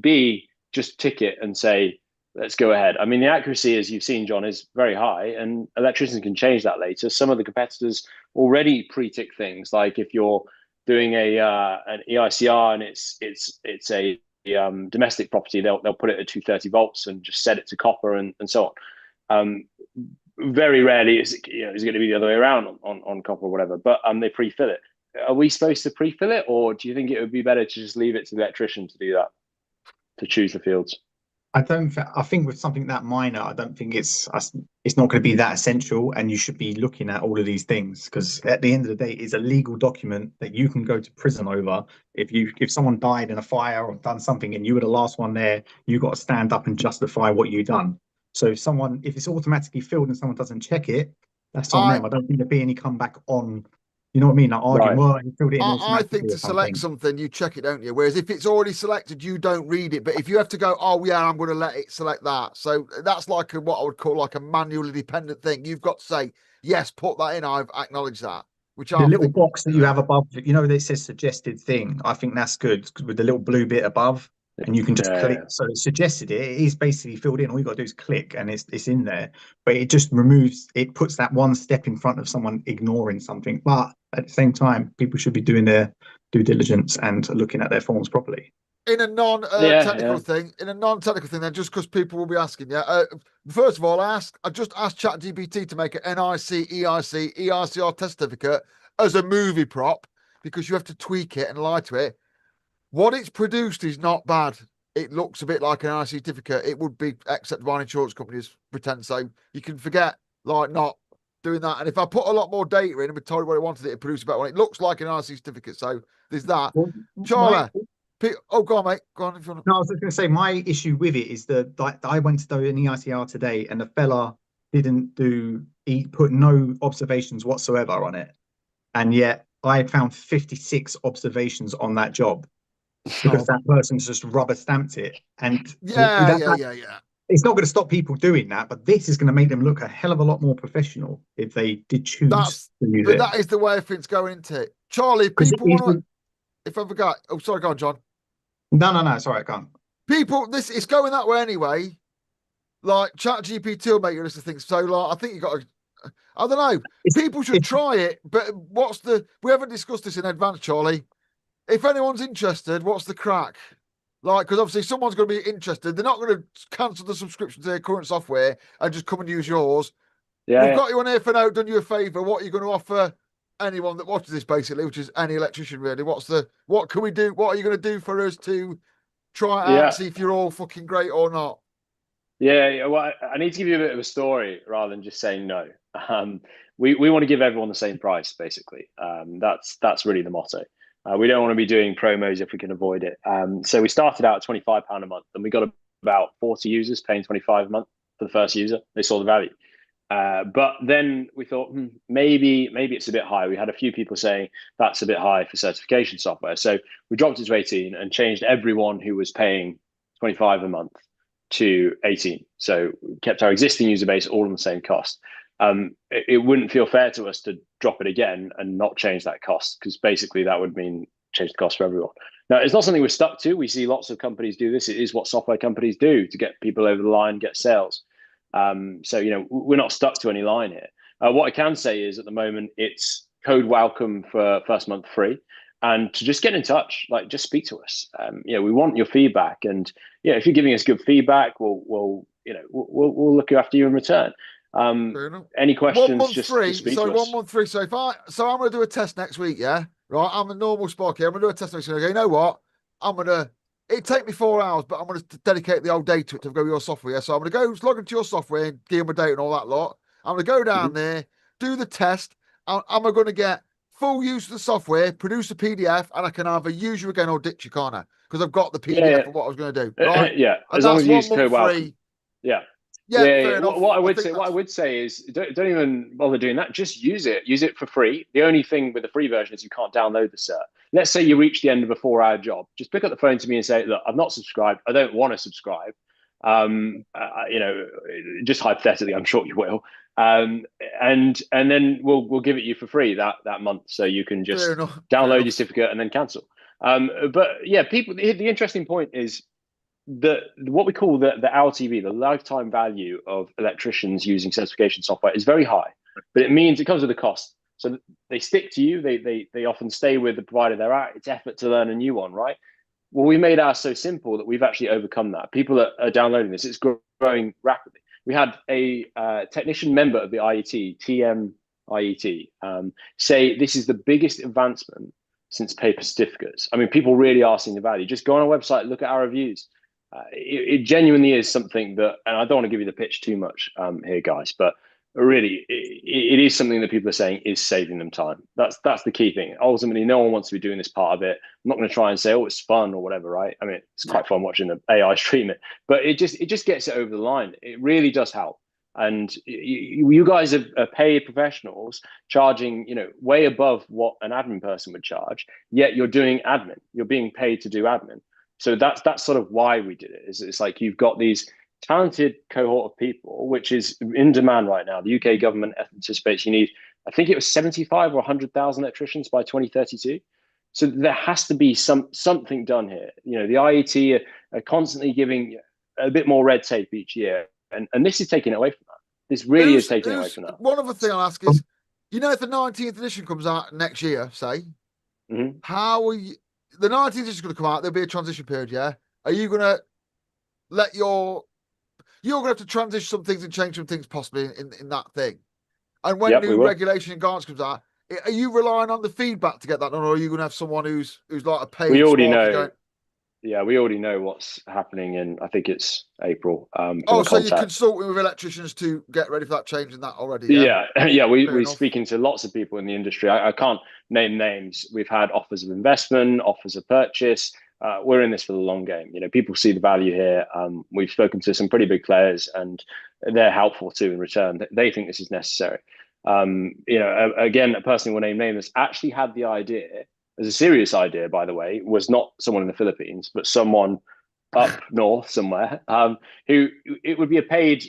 just tick it and say let's go ahead? I mean, the accuracy, as you've seen, John, is very high, and electricians can change that later. Some of the competitors already pre-tick things, like if you're doing an EICR and it's a domestic property, they'll put it at 230 volts and just set it to copper and so on. Very rarely is it going to be the other way around on copper or whatever, but they pre-fill it. Are we supposed to pre-fill it, or do you think it would be better to just leave it to the electrician to do that, to choose the fields? I don't. I think with something that minor, I don't think it's not going to be that essential, and you should be looking at all of these things because at the end of the day, it's a legal document that you can go to prison over. If someone died in a fire or done something, and you were the last one there, you got to stand up and justify what you done. So if it's automatically filled and someone doesn't check it, that's on I them. I don't think there'd be any comeback on You know what I mean? Like arguing, Right. well, you filled it in I automatically think or to select something. something, you check it, don't you? Whereas if it's already selected, you don't read it. But if you have to go, oh yeah, I'm going to let it select that. So that's like what I would call like a manually dependent thing. You've got to say, yes, put that in. I've acknowledged that, which The I little think would box that do you that. have above, you know, that says suggested thing. I think that's good with the little blue bit above, and you can just click. Yeah. So it suggested it. It is basically filled in. All you got to do is click, and it's in there. But it just removes. It puts that one step in front of someone ignoring something. But at the same time, people should be doing their due diligence and looking at their forms properly. In a Yeah. non-technical Yeah. thing, then just because people will be asking, first of all, I just asked ChatGPT to make an NIC, EIC, EICR test certificate as a movie prop because you have to tweak it and lie to it. What it's produced is not bad. It looks a bit like an NIC certificate. It would be accepted by insurance companies, pretend so. You can forget, like, not doing that. And if I put a lot more data in and we told it what it wanted, it produced a better one. It looks like an NIC certificate. So there's that. Well, my Charlie, oh, go on, mate. Go on if you want. No, I was just going to say my issue with it is that like I went to do an EICR today, and the fella didn't do he put no observations whatsoever on it, and yet I found 56 observations on that job because Oh, that person's just rubber stamped it, and yeah, that, yeah, yeah, yeah. it's not going to stop people doing that, but this is going to make them look a hell of a lot more professional if they did choose That's to use but it. that is the way things going into it. Charlie, Because people want to. If I forgot, oh, sorry, go on, John. no, sorry, I can't. People, this it's going that way anyway. Like ChatGPT will make you listen to things. So, like, I think you got to. I don't know. It's, People should it's try it, but what's the? We haven't discussed this in advance, Charlie. If anyone's interested, what's the crack? Like, because obviously someone's going to be interested. They're not going to cancel the subscription to their current software and just come and use yours. We've Yeah. got you on here for now, done you a favour. What are you going to offer anyone that watches this, basically, which is any electrician, really? What can we do? What are you going to do for us to try it out and Yeah. see if you're all fucking great or not? Yeah. Well, I need to give you a bit of a story rather than just saying no. We want to give everyone the same price, basically. That's really the motto. We don't want to be doing promos if we can avoid it. So we started out at £25 a month, and we got about 40 users paying 25 a month for the first user. They saw the value. But then we thought maybe it's a bit high. We had a few people saying that's a bit high for certification software. So we dropped it to 18 and changed everyone who was paying 25 a month to 18. So we kept our existing user base all on the same cost. It wouldn't feel fair to us to drop it again and not change that cost, because basically that would mean change the cost for everyone. Now, it's not something we're stuck to. We see lots of companies do this. It is what software companies do to get people over the line, get sales. So, we're not stuck to any line here. What I can say is at the moment, it's code welcome for first month free. And to just get in touch, like just speak to us. We want your feedback. And if you're giving us good feedback, we'll look after you in return. Any 1 questions, month just free. speak So to 1 us. month free. So I'm going to do a test next week. Yeah, right. I'm a normal Sparky. I'm going to do a test next week. Okay, you know what? It take me 4 hours, but I'm going to dedicate the whole day to it to go with your software. Yeah? So I'm going to go log into your software and give them a date and all that lot. I'm going to go down there, do the test. I'm going to get full use of the software, produce a PDF, and I can either use you again or ditch you, can't I? Because I've got the PDF of what I was going to do, right? Yeah. And As long that's as you one use month code welcome. free. Yeah. Yeah, fair enough. What I I would think say, that's is, don't even bother doing that. Just use it. Use it for free. The only thing with the free version is you can't download the cert. Let's say you reach the end of a 4-hour job. Just pick up the phone to me and say, look, I've not subscribed. I don't want to subscribe. Just hypothetically, I'm sure you will. And then we'll give it you for free that month, so you can fair just enough. download your certificate and then cancel. But yeah, people. The interesting point is what we call the LTV, the lifetime value of electricians using certification software, is very high, but it comes with a cost. So they stick to you. They often stay with the provider they're at. It's effort to learn a new one, right? Well, we made ours so simple that we've actually overcome that. People are downloading this. It's growing rapidly. We had a technician member of the IET, TM IET, say this is the biggest advancement since paper certificates. I mean, people really are seeing the value. Just go on our website, look at our reviews. It genuinely is something that, and I don't want to give you the pitch too much here, guys, but really, it is something that people are saying is saving them time. That's the key thing. Ultimately, no one wants to be doing this part of it. I'm not going to try and say, oh, it's fun or whatever, right? I mean, it's quite fun watching the AI stream it, but it just gets it over the line. It really does help. And you guys are paid professionals charging, way above what an admin person would charge. Yet you're doing admin. You're being paid to do admin. So that's sort of why we did it. It's like you've got these talented cohort of people, which is in demand right now. The UK government anticipates you need, I think it was 75 or 100,000 electricians by 2032. So there has to be something done here. The IET are constantly giving a bit more red tape each year. And this is taking it away from that. This really is taking it away from that. One other thing I'll ask is, if the 19th edition comes out next year, say, how are you? The 19th edition is going to come out. There'll be a transition period. Yeah, are you going to let you're going to have to transition some things and change some things possibly in that thing? And when new regulation and guidance comes out, are you relying on the feedback to get that done, or are you going to have someone who's like a paid? We already know. Yeah, we already know what's happening in, I think it's April. So you're consulting with electricians to get ready for that change in that already? Yeah. We're speaking to lots of people in the industry. I can't name names. We've had offers of investment, offers of purchase. We're in this for the long game. People see the value here. We've spoken to some pretty big players, and they're helpful too in return. They think this is necessary. Again, a person who will name names actually had the idea. As a serious idea, by the way, was not someone in the Philippines, but someone up north somewhere, who it would be a paid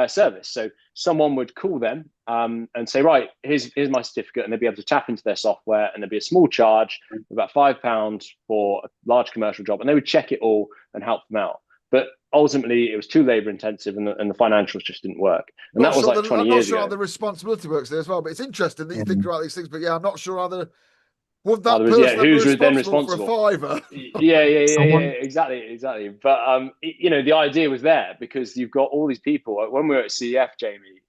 service. So someone would call them and say, right, here's my certificate, and they'd be able to tap into their software, and there'd be a small charge, about £5 for a large commercial job, and they would check it all and help them out. But ultimately, it was too labor intensive, and the financials just didn't work. And that was like 20 years ago. I'm not sure how the responsibility works there as well, but it's interesting that you think about these things. But yeah, I'm not sure how the would that person who's be then responsible for a £5? Yeah, exactly. But the idea was there because you've got all these people. When we were at CEF, Jamie,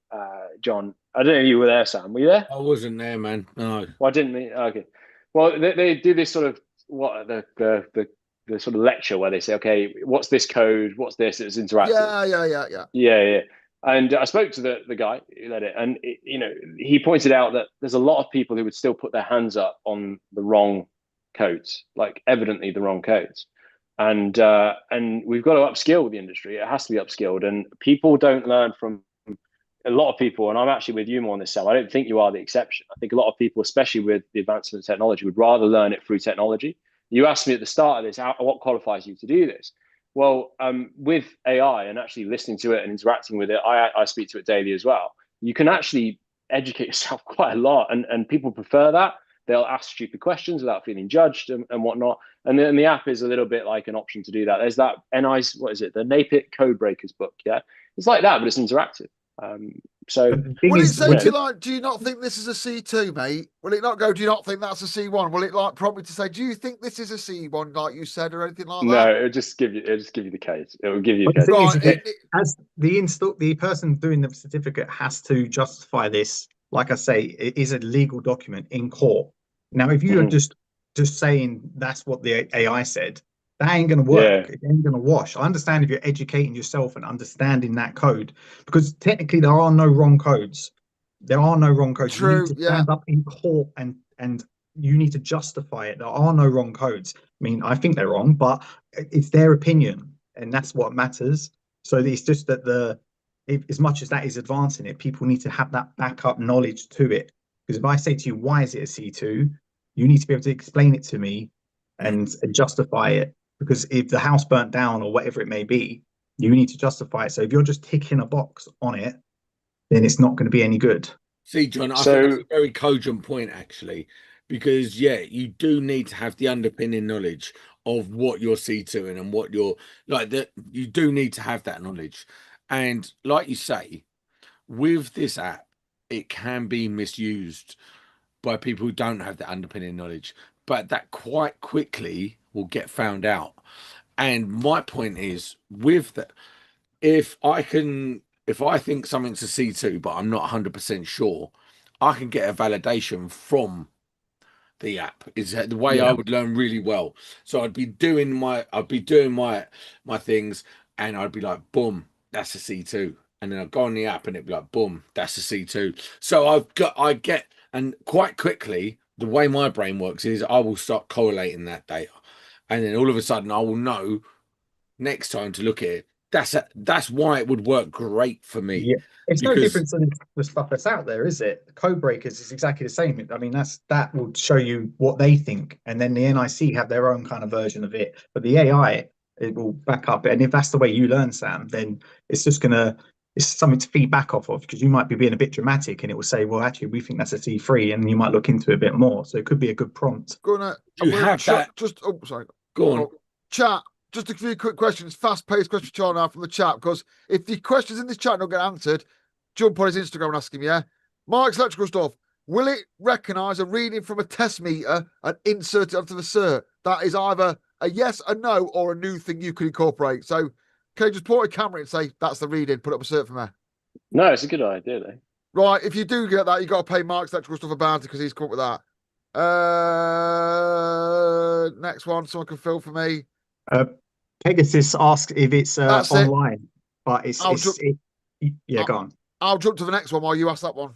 John, I don't know if you were there, Sam. Were you there? I wasn't there, man. No. Why didn't we? Okay. Well, they do this sort of the sort of lecture where they say, okay, what's this code? What's this? It's interactive. Yeah. And I spoke to the guy who led it, and he pointed out that there's a lot of people who would still put their hands up on the wrong codes, like evidently the wrong codes. And we've got to upskill the industry. It has to be upskilled, and people don't learn from a lot of people. And I'm actually with you more on this, Sam. I don't think you are the exception. I think a lot of people, especially with the advancement of technology, would rather learn it through technology. You asked me at the start of this, what qualifies you to do this? Well, with AI and actually listening to it and interacting with it, I speak to it daily as well. You can actually educate yourself quite a lot, and people prefer that. They'll ask stupid questions without feeling judged and whatnot. And then the app is a little bit like an option to do that. There's that NI's, what is it? The NAPIT Code Breakers book. Yeah, it's like that, but it's interactive. So will it say to you, like, do you not think this is a C2, mate? Will it not go, do you not think that's a C1? Will it like prompt me to say, do you think this is a C1, like you said, or anything like that? No, it'll just give you the case. It will give you the case. As the person doing the certificate has to justify this, like I say, it is a legal document in court. Now, if you are just saying that's what the AI said, that ain't going to work. Yeah. It ain't going to wash. I understand if you're educating yourself and understanding that code, because technically there are no wrong codes. There are no wrong codes. True, you need to stand up in court and you need to justify it. There are no wrong codes. I mean, I think they're wrong, but it's their opinion, and that's what matters. So it's just that as much as that is advancing it, people need to have that backup knowledge to it. Because if I say to you, why is it a C2? You need to be able to explain it to me and justify it. Because if the house burnt down or whatever it may be, you need to justify it. So if you're just ticking a box on it, then it's not going to be any good. See, John, I think that's a very cogent point, actually, because, you do need to have the underpinning knowledge of what you're C2ing and what you're like. That you do need to have that knowledge. And like you say, with this app, it can be misused by people who don't have the underpinning knowledge, but that quite quickly will get found out. And my point is, with that, if I think something's a C2 but I'm not 100% sure, I can get a validation from the app. Is the way I would learn really well. So I'd be doing my things, and I'd be like, boom, that's a C2. And then I'd go on the app and it'd be like, boom, that's a C2. So and quite quickly, the way my brain works is I will start correlating that data. And then all of a sudden I will know next time to look at it, that's why it would work great for me Yeah, it's no because different than the stuff that's out there, is it? Code breakers is exactly the same. I mean, that will show you what they think, and then the NIC have their own kind of version of it. But the AI, it will back up it, and if that's the way you learn, Sam, then it's just it's something to feed back off of because you might be being a bit dramatic, and it will say, well, actually, we think that's a C3, and you might look into it a bit more. So it could be a good prompt. you have that. Just oh sorry. Go on. Oh, chat. Just a few quick questions, fast-paced questions, Charlie, now from the chat. Because if the questions in this chat don't get answered, jump on his Instagram and ask him. Yeah, Mike's electrical stuff. Will it recognise a reading from a test meter and insert it onto the cert? That is either a yes, a no, or a new thing you can incorporate. So, can you just point a camera and say that's the reading? Put up a cert for me. No, it's a good idea though. Right, if you do get that, you got to pay Mark's electrical stuff a bounty because he's come up with that. Next one, someone can fill for me. Pegasus asks if it's That's it. online, but I'll- go on. I'll jump to the next one while you ask that one.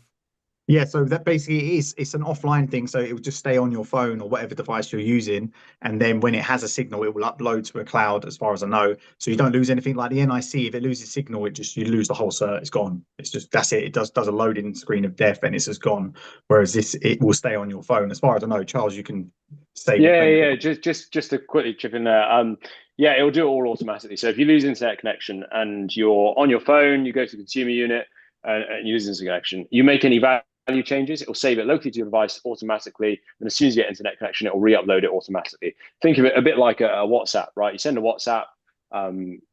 Yeah, so that basically it's an offline thing, so it will just stay on your phone or whatever device you're using, and then when it has a signal, it will upload to a cloud, as far as I know. So you don't lose anything like the NIC. If it loses signal, you lose the whole cert. It's gone. It's just that's it. It does a loading screen of death, and it's just gone. Whereas it will stay on your phone, as far as I know. Charles, you can say. Yeah. Just to quickly chip in there. Yeah, it'll do it all automatically. So if you lose internet connection and you're on your phone, you go to the consumer unit and you lose internet connection, you make any value changes, it will save it locally to your device automatically. And as soon as you get internet connection, it will re-upload it automatically. Think of it a bit like a WhatsApp, right? You send a WhatsApp,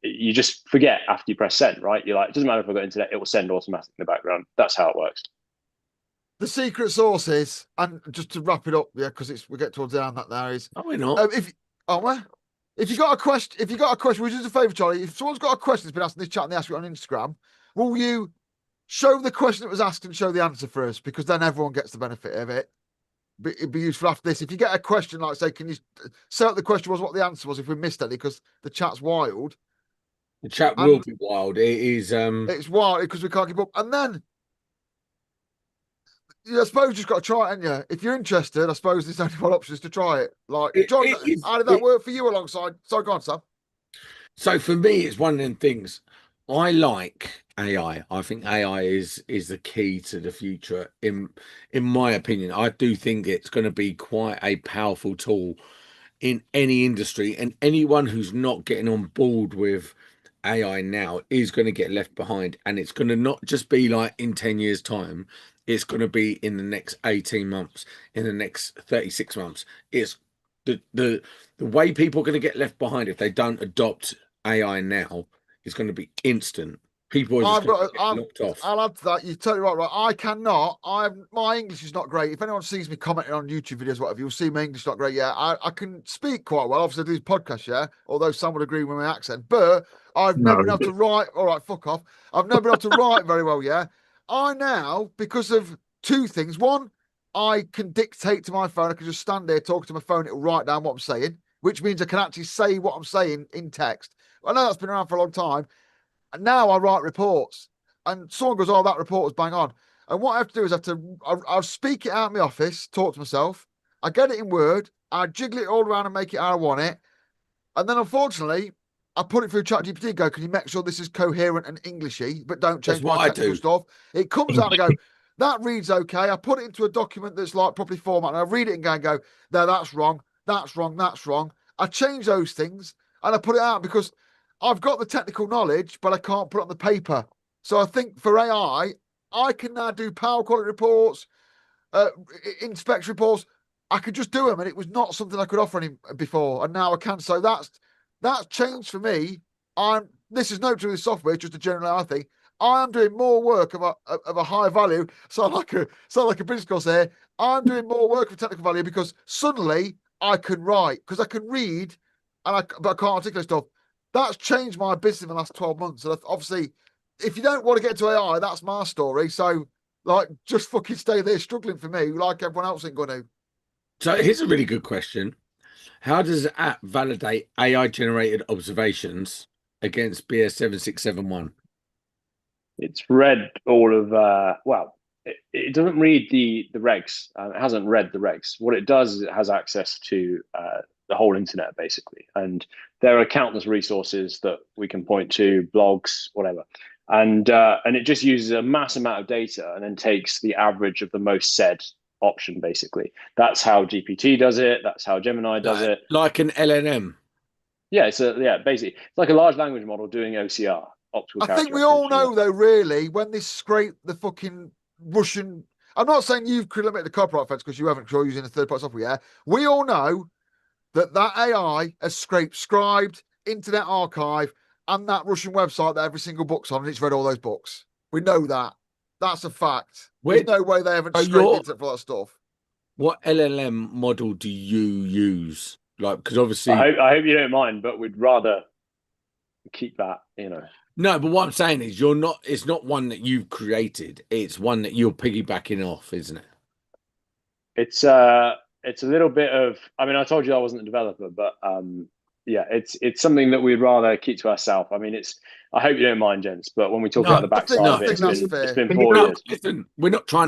you just forget after you press send, right? You're like, it doesn't matter if I've got internet, it will send automatically in the background. That's how it works. The secret sauce is, and just to wrap it up, yeah, because we get towards the end. That there is. Oh, we're not. If you got a question, which is a favour, Charlie, if someone's got a question that's been asked in this chat and they ask you on Instagram, will you show the question that was asked and show the answer for us? Because then everyone gets the benefit of it. But it'd be useful after this. If you get a question, like say, can you say what the question was, what the answer was, if we missed any, because the chat's wild. The chat will be wild. It is. It's wild because we can't keep up. And then, I suppose you just got to try it, ain't you? If you're interested, I suppose there's only one option is to try it. Like, John, how did that work for you alongside? So go on, Sam. So for me, it's one of them things. I like AI. I think AI is the key to the future. In my opinion, I do think it's going to be quite a powerful tool in any industry, and anyone who's not getting on board with AI now is going to get left behind. And it's going to not just be like in 10 years' time. It's going to be in the next 18 months, in the next 36 months. It's the way people are going to get left behind if they don't adopt AI now is going to be instant. People are just going to get knocked off. I'll add to that. You're totally right. I cannot. My English is not great. If anyone sees me commenting on YouTube videos, whatever, you'll see my English not great. Yeah, I can speak quite well. Obviously, I do podcasts, yeah. Although some would agree with my accent, but I've never been able to write. All right, fuck off. I've never been able to write very well. Yeah, I now, because of two things. One, I can dictate to my phone. I can just stand there, talk to my phone. It'll write down what I'm saying, which means I can actually say what I'm saying in text. I know that's been around for a long time. And now I write reports. And someone goes, oh, that report was bang on. And what I have to do is I'll speak it out in my office, talk to myself. I get it in Word. I jiggle it all around and make it how I want it. And then, unfortunately, I put it through ChatGPT. Go, can you make sure this is coherent and Englishy, but don't change my technical stuff? It comes out and I go, that reads okay. I put it into a document that's like properly formatted. And I read it and go, no, that's wrong. That's wrong. That's wrong. I change those things and I put it out because I've got the technical knowledge, but I can't put it on the paper. So I think for AI, I can now do power quality reports, inspection reports. I could just do them, and it was not something I could offer any before, and now I can. So that's changed for me. This is no to do with software, it's just a general AI thing. I am doing more work of a high value. Sound like a business course here. I'm doing more work of technical value because suddenly I can write because I can read, but I can't articulate stuff. That's changed my business in the last 12 months. And obviously, if you don't want to get into AI, that's my story. So, just fucking stay there struggling for me, like everyone else ain't going to. So here's a really good question. How does the app validate AI-generated observations against BS 7671? It's read all of, it doesn't read the regs. It hasn't read the regs. What it does is it has access to the whole internet, basically. And there are countless resources that we can point to, blogs, whatever. And it just uses a mass amount of data and then takes the average of the most said option, basically. That's how GPT does it. That's how Gemini does it. Like an LLM. Yeah, basically it's like a large language model doing OCR, optical I character think we all recognition. know, though, really, when they scrape the fucking Russian. I'm not saying you've limited the copyright offense because you haven't, because you're using a third-party software. Yeah, we all know that AI has scraped Scribed, Internet Archive, and that Russian website that every single book's on, and it's read all those books. We know that. That's a fact. There's no way they haven't scraped internet for that stuff. What LLM model do you use? Like, because obviously, I hope you don't mind, but we'd rather keep that, No, but what I'm saying is, it's not one that you've created. It's one that you're piggybacking off, isn't it? It's a little bit of. I mean, I told you I wasn't a developer, but yeah, it's something that we'd rather keep to ourselves. I mean, I hope you don't mind, gents, but when we talk about the backside of it, it's been 4 years. Listen, we're not trying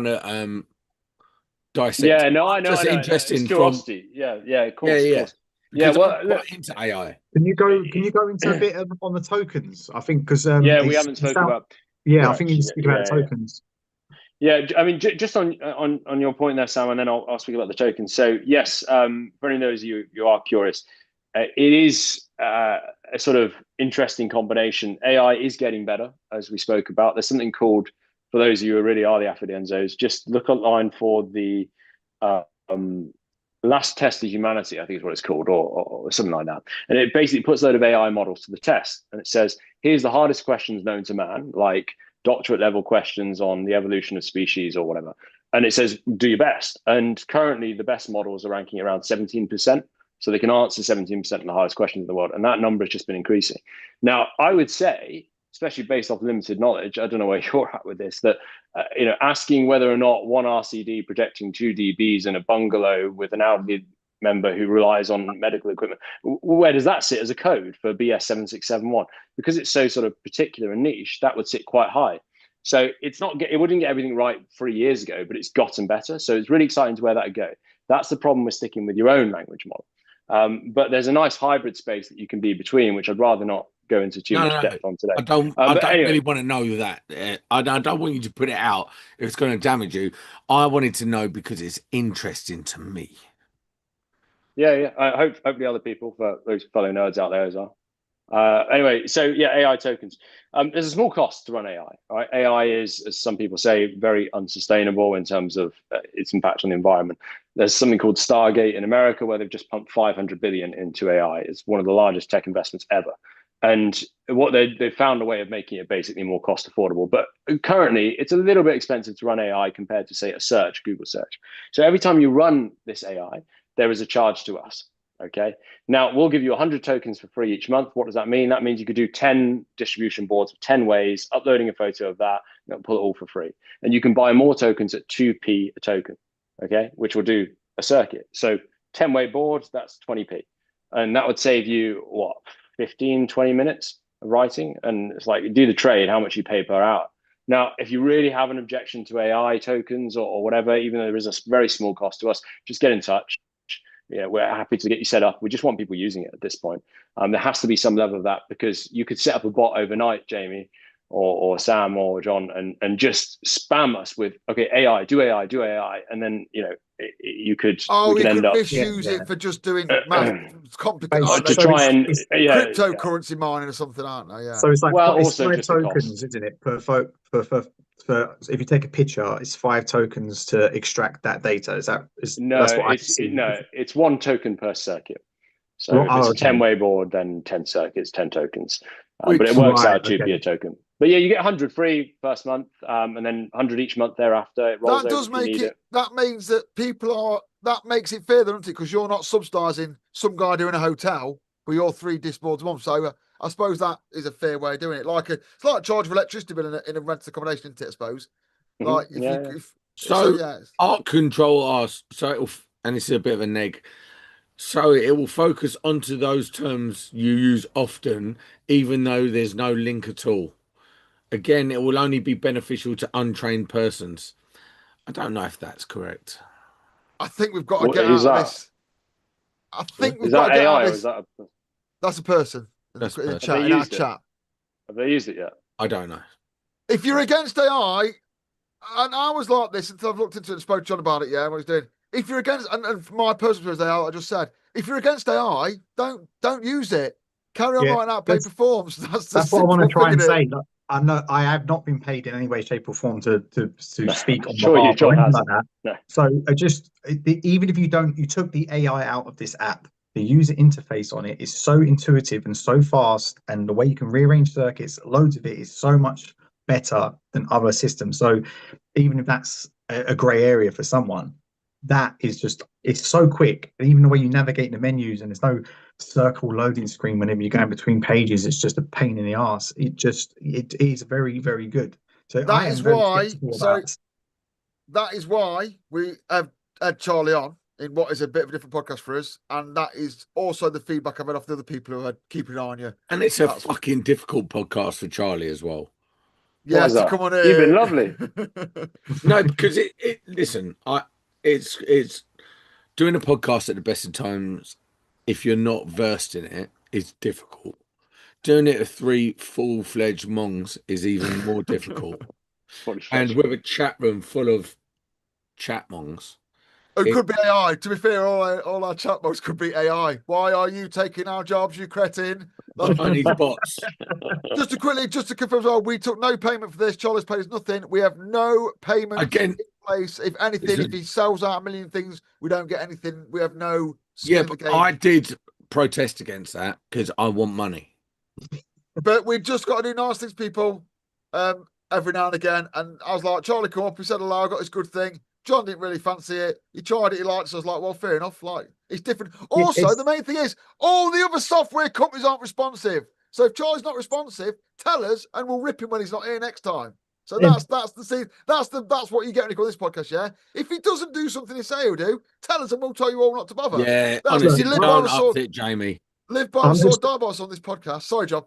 to dissect. Yeah, no, I know. Just I know. interesting It's curiosity. Yeah, of course, yeah. Of course. Yeah, well, I'm quite into AI. Can you go into a bit on the tokens? I think because we haven't spoken about. Yeah, I think you need to speak about tokens. Yeah, I mean, just on your point there, Sam, and then I'll speak about the tokens. So yes, for any of those you are curious, it is a sort of interesting combination. AI is getting better, as we spoke about. There's something called, for those of you who really are the Affidenzos, just look online for the last test of humanity, I think is what it's called, or something like that. And it basically puts a load of AI models to the test, and it says, here's the hardest questions known to man, like doctorate level questions on the evolution of species or whatever. And it says, do your best. And currently the best models are ranking around 17%. So they can answer 17% of the hardest questions in the world. And that number has just been increasing. Now, I would say, especially based off limited knowledge, I don't know where you're at with this, that asking whether or not one RCD projecting 2 dBs in a bungalow with an elderly member who relies on medical equipment, where does that sit as a code for BS 7671? Because it's so sort of particular and niche, that would sit quite high. So it wouldn't get everything right 3 years ago, but it's gotten better. So it's really exciting to where that would go. That's the problem with sticking with your own language model. But there's a nice hybrid space that you can be between, which I'd rather not go into too much depth on today. I don't really want to know that. I don't want you to put it out if it's going to damage you. I wanted to know because it's interesting to me. Yeah. Hopefully other people, for those fellow nerds out there as well. Anyway, so yeah, AI tokens. There's a small cost to run AI. Right? AI is, as some people say, very unsustainable in terms of its impact on the environment. There's something called Stargate in America where they've just pumped 500 billion into AI. It's one of the largest tech investments ever. And what they've found a way of making it basically more cost affordable. But currently, it's a little bit expensive to run AI compared to, say, a Google search. So every time you run this AI, there is a charge to us. Okay. Now we'll give you 100 tokens for free each month. What does that mean? That means you could do 10 distribution boards of 10 ways, uploading a photo of that, and pull it all for free. And you can buy more tokens at 2p a token. Okay, which will do a circuit. So 10-way boards, that's 20p, and that would save you what 15, 20 minutes of writing. And it's like, do the trade, how much you pay per hour. Now, if you really have an objection to AI tokens or whatever, even though there is a very small cost to us, just get in touch. Yeah, we're happy to get you set up. We just want people using it at this point. There has to be some level of that, because you could set up a bot overnight, Jamie, or Sam or John, and just spam us with, okay, AI, do AI, and then you could. Oh, we you could could misuse it for just doing complicated to try and cryptocurrency mining or something, aren't they? Yeah. So it's like it's also 5 tokens, isn't it? Per for if you take a picture, it's 5 tokens to extract that data. It's 1 token per circuit. So if it's a 10-way board, then 10 circuits, 10 tokens. But it works out 2p a token. But yeah, you get 100 free first month, and then 100 each month thereafter. It rolls that does over make it. That means that that makes it fair, doesn't it? Because you're not subsidising some guy doing a hotel for your 3 disc boards a month. So I suppose that is a fair way of doing it. It's like a charge of electricity bill in a rented accommodation, isn't it? I suppose. Like Art control and this is a bit of a neg. So it will focus onto those terms you use often, even though there's no link at all. Again, it will only be beneficial to untrained persons. I don't know if that's correct. I think we've got to get out of this. I think we've Is got that to get out AI of or this. is that That's a person That's a in the person. have chat, they in our used it? chat. Have they used it yet? I don't know. If you're against AI, and I was like this until I've looked into it and spoke to John about it, yeah, what he's doing. If you're against, and for my personal views, AI, I just said, if you're against AI, don't use it. Carry on Yeah, writing out paper forms. That's the that's what I want simple to try thing, and innit? say. Like, I know I have not been paid in any way, shape, or form to No, speak I'm on sure you, behalf or John anything like hasn't. that. No. So even if you don't, you took the AI out of this app. The user interface on it is so intuitive and so fast, and the way you can rearrange circuits, loads of it is so much better than other systems. So even if that's a grey area for someone, that is just it's so quick. And even the way you navigate the menus, and there's no circle loading screen whenever you're going between pages, it's just a pain in the ass. It is very, very good. So I That am is very why. skeptical So about. that is why we have had Charlie on in what is a bit of a different podcast for us, and that is also the feedback I've had off the other people who had keeping an eye on you. And it's a That's fucking difficult podcast for Charlie as well. yeah, is to that? come on You've been here. lovely. No, because listen, it's doing a podcast at the best of times, if you're not versed in it, is difficult. Doing it with three full-fledged mongs is even more difficult. Fully And fledged with one. a chat room full of chat mongs, It it, could be AI. To be fair, all our chat box could be AI. Why are you taking our jobs, you cretin? I need bots. Just to confirm as well, we took no payment for this. Charlie's paid us nothing. We have no payment Again, in place. If anything, if listen, he sells out a million things, we don't get anything. We have no yeah, skin in the but game. I did protest against that because I want money. But we've just got to do nice things, people, every now and again. And I was like, Charlie, come up. He said hello. I got this good thing. John didn't really fancy it. He tried it. He liked it. So I was like, well, fair enough. Like, it's different. Yeah, Also, the main thing is all the other software companies aren't responsive. So if Charlie's not responsive, tell us and we'll rip him when he's not here next time. So that's the scene. That's what you get when you call this podcast, yeah? If he doesn't do something he say he'll do, tell us and we'll tell you all not to bother. Yeah, That's honestly, you live by don't the up sword. it, Jamie. Live by the I'm sword, just die by the sword on this podcast. Sorry, John.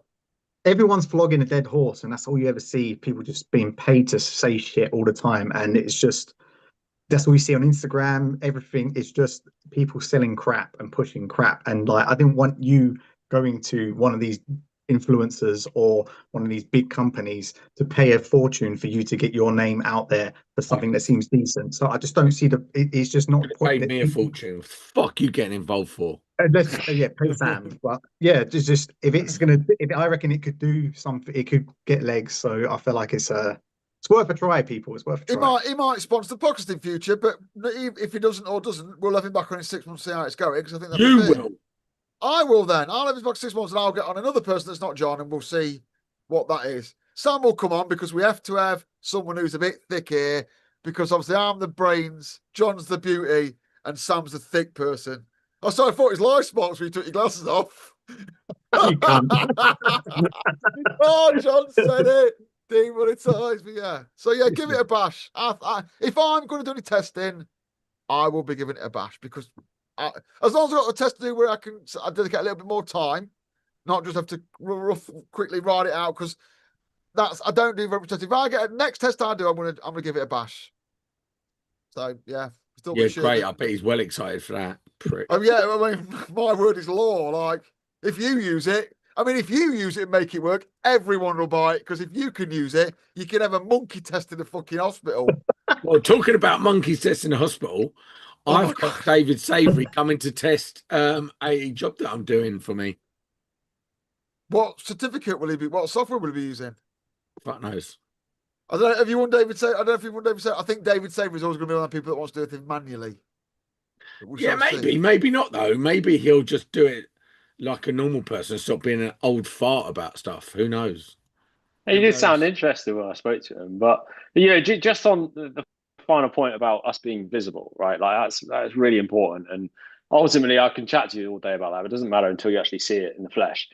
everyone's flogging a dead horse, and that's all you ever see. People just being paid to say shit all the time, and it's just that's all you see on Instagram. Everything is just people selling crap and pushing crap. And like, I didn't want you going to one of these influencers or one of these big companies to pay a fortune for you to get your name out there for something that seems decent. So I just don't see it's just not Could have point paid that me a fortune. Fuck you getting involved for. unless yeah, pay Sam. But yeah, just if it's gonna, if I reckon it could do something, it could get legs. So I feel like it's worth a try, people. It's worth a try. He might sponsor the podcast in future, but if he doesn't or doesn't, we'll have him back on in 6 months to see how it's going. Because I think that'd You be fair. will. I will then. I'll have his back 6 months, and I'll get on another person that's not John, and we'll see what that is. Sam will come on because we have to have someone who's a bit thick here. Because obviously I'm the brains, John's the beauty, and Sam's the thick person. Oh, sorry, I thought his life sparks when you took your glasses off. You can't. Oh, John said it. Demonetized me, yeah. So yeah, give it a bash. If I'm going to do any testing, I will be giving it a bash because as long as I've got a test to do where I dedicate a little bit more time, not just have to quickly write it out because I don't do very much testing. If I get a next test I do, I'm gonna give it a bash. So yeah, still Yeah, got shit. great. I bet he's well excited for that. Prick. Oh yeah, I mean, my word is law. Like, if you use it, if you use it and make it work, everyone will buy it. Because if you can use it, you can have a monkey test in the fucking hospital. Well, talking about monkeys testing the hospital, Oh my I've got God. David Savory coming to test a job that I'm doing for me. What certificate will he be? What software will he be using? Fuck knows. I don't know. Have you won David say? I don't know if you won David say. I think David Savory is always going to be one of the people that wants to do everything manually. But we Yeah, shall see. maybe not though. Maybe he'll just do it like a normal person, stop being an old fart about stuff. Who knows? He Who did sound knows? interesting when I spoke to him, but just on the final point about us being visible, right? Like that's really important, and ultimately, I can chat to you all day about that, but it doesn't matter until you actually see it in the flesh.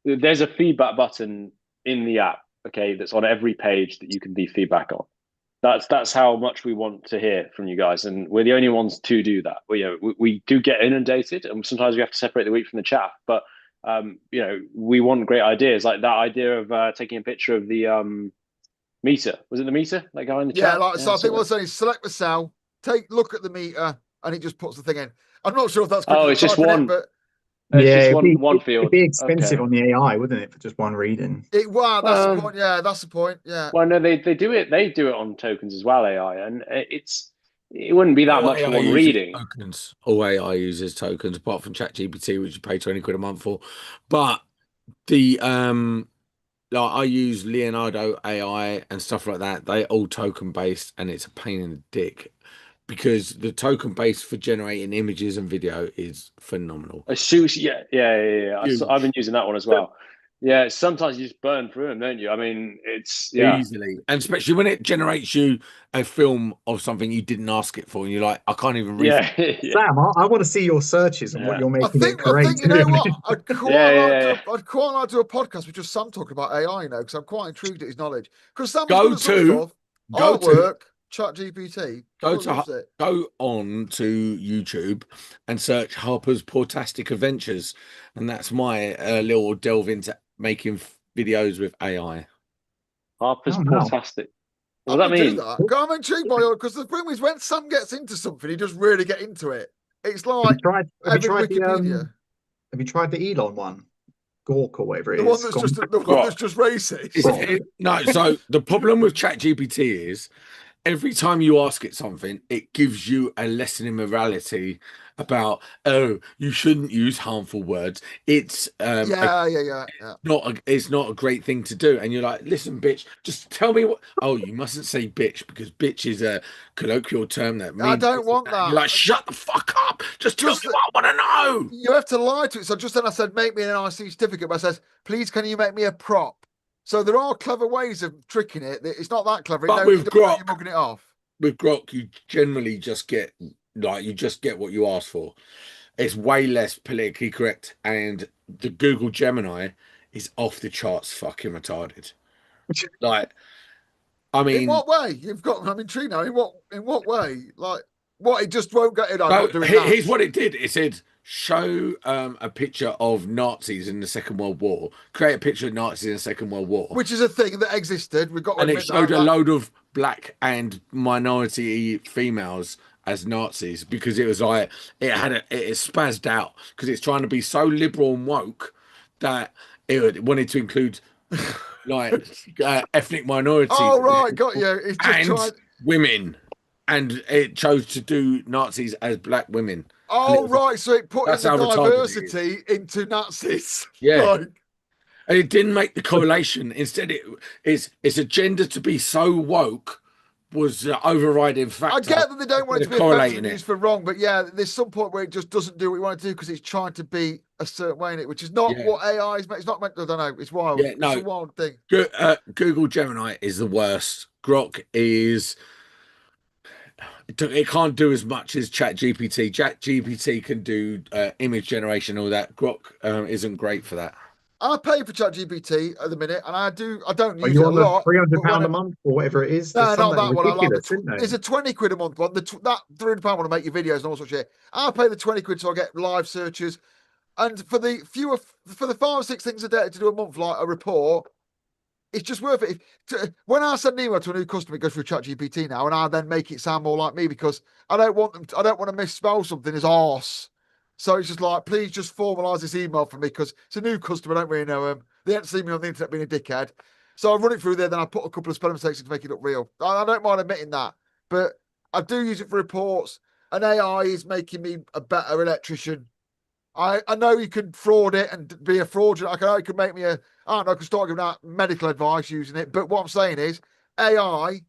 There's a feedback button in the app, okay, that's on every page that you can leave feedback on. That's how much we want to hear from you guys, and we're the only ones to do that. We do get inundated, and sometimes we have to separate the wheat from the chaff. But we want great ideas, like that idea of taking a picture of the meter. Was it the meter? That guy in the Yeah, chat. so I think what I'm saying is select the cell, look at the meter, and it just puts the thing in. I'm not sure if that's good Oh, for it's just typing it, one. but It's Yeah, just it'd one it'd field. be expensive Okay. on the AI, wouldn't it, for just one reading? wow, that's the Um, point. Yeah, that's the point. Yeah. well, no, they do it. They do it on tokens as well, AI, and it wouldn't be that All much for AI one uses reading. tokens. All AI uses tokens, apart from ChatGPT, which you pay 20 quid a month for. But the like I use Leonardo AI and stuff like that. They all token based, and it's a pain in the dick because the token based for generating images and video is phenomenal. A sushi, yeah. I've been Huge. using that one as well. Yeah, sometimes you just burn through them, don't you? I mean, it's yeah, Easily, and especially when it generates you a film of something you didn't ask it for, and you're like, I can't even read. yeah, yeah, Sam, I want to see your searches and what yeah, you're making it I create, think to you be know what? honest. yeah. I'd quite like to do a podcast with just Sam talking about AI, you know, because I'm quite intrigued at his knowledge. Because Sam is good Go at some to, stuff, go to, artwork, Chat GPT, go to, loves it. go on to YouTube and search Harper's Portastic Adventures, and that's my little delve into making videos with AI. Harper's Oh, no. Portastic. What I'm does that gonna do mean? that. 'Cause I'm intrigued by it because the problem is when Sam gets into something, he does really get into it. It's Have like you tried? Have you having tried the Wikipedia, Have you tried the Elon one, Gork or whatever it the one is? that's just the one that's Grok. just racist. Grok. No, so the problem with ChatGPT is every time you ask it something, it gives you a lesson in morality about, oh, you shouldn't use harmful words. It's Yeah. it's not a great thing to do. And you're like, listen, bitch, just tell me what. Oh, you mustn't say bitch because bitch is a colloquial term that I means don't this and want that. And you're that. like, shut the fuck up. Just tell me Just what I want to know. you have to lie to it. So just then I said, make me an IC certificate, but I says, please, can you make me a prop? So there are clever ways of tricking it. It's not that clever. But It doesn't know you're mugging it off. with Grok, you generally just get what you ask for. It's way less politically correct, and the Google Gemini is off the charts fucking retarded. Like, I In mean, what way? I'm intrigued now. In what way? Like what? It just won't get it. I'm so not doing that. here's what it did. It said, show a picture of Nazis in the Second World War. Create a picture of Nazis in the Second World War. Which is a thing that existed. We've got to And it admit showed a that. load of black and minority females as Nazis because it was like it spazzed out because it's trying to be so liberal and woke that it wanted to include like ethnic minorities Oh right, got you. It's just and tried. women, and it chose to do Nazis as black women. And it Oh was like, right, so it put in that's the how retarded it is. diversity into Nazis. Yeah. Like, And it didn't make the correlation. Instead, its agenda to be so woke was the overriding I factor get that they don't want it to instead be of offensive and correlating used it. for wrong, but yeah, there's some point where it just doesn't do what you want it to do because it's trying to be a certain way in it, which is not Yeah, what AI is. It's not meant. I don't know. It's wild. yeah, It's a no. wild thing. Google Gemini is the worst. Grok is it can't do as much as ChatGPT. ChatGPT can do image generation, all that. Grok isn't great for that. I pay for ChatGPT at the minute, and I don't Are use you it a on the lot. But when £300 a month or whatever it is? There's no, some not that are that one. I like ridiculous, isn't there's there? a 20 quid a month one. That £300 want to make your videos and all sorts of shit. I'll pay the 20 quid so I get live searches. And for the 5 or 6 things a day to do a month, like a report, it's just worth it. When I send an email to a new customer, it goes through ChatGPT now, and I then make it sound more like me because I don't want to misspell something as arse. So it's just like, please just formalise this email for me because it's a new customer. I don't really know him. They haven't seen me on the internet being a dickhead. So I run it through there, then I put a couple of spelling mistakes in to make it look real. I don't mind admitting that, but I do use it for reports. And AI is making me a better electrician. I know you can fraud it and be a fraudulent. I know you can make me I don't know, I can start giving out medical advice using it. But what I'm saying is AI,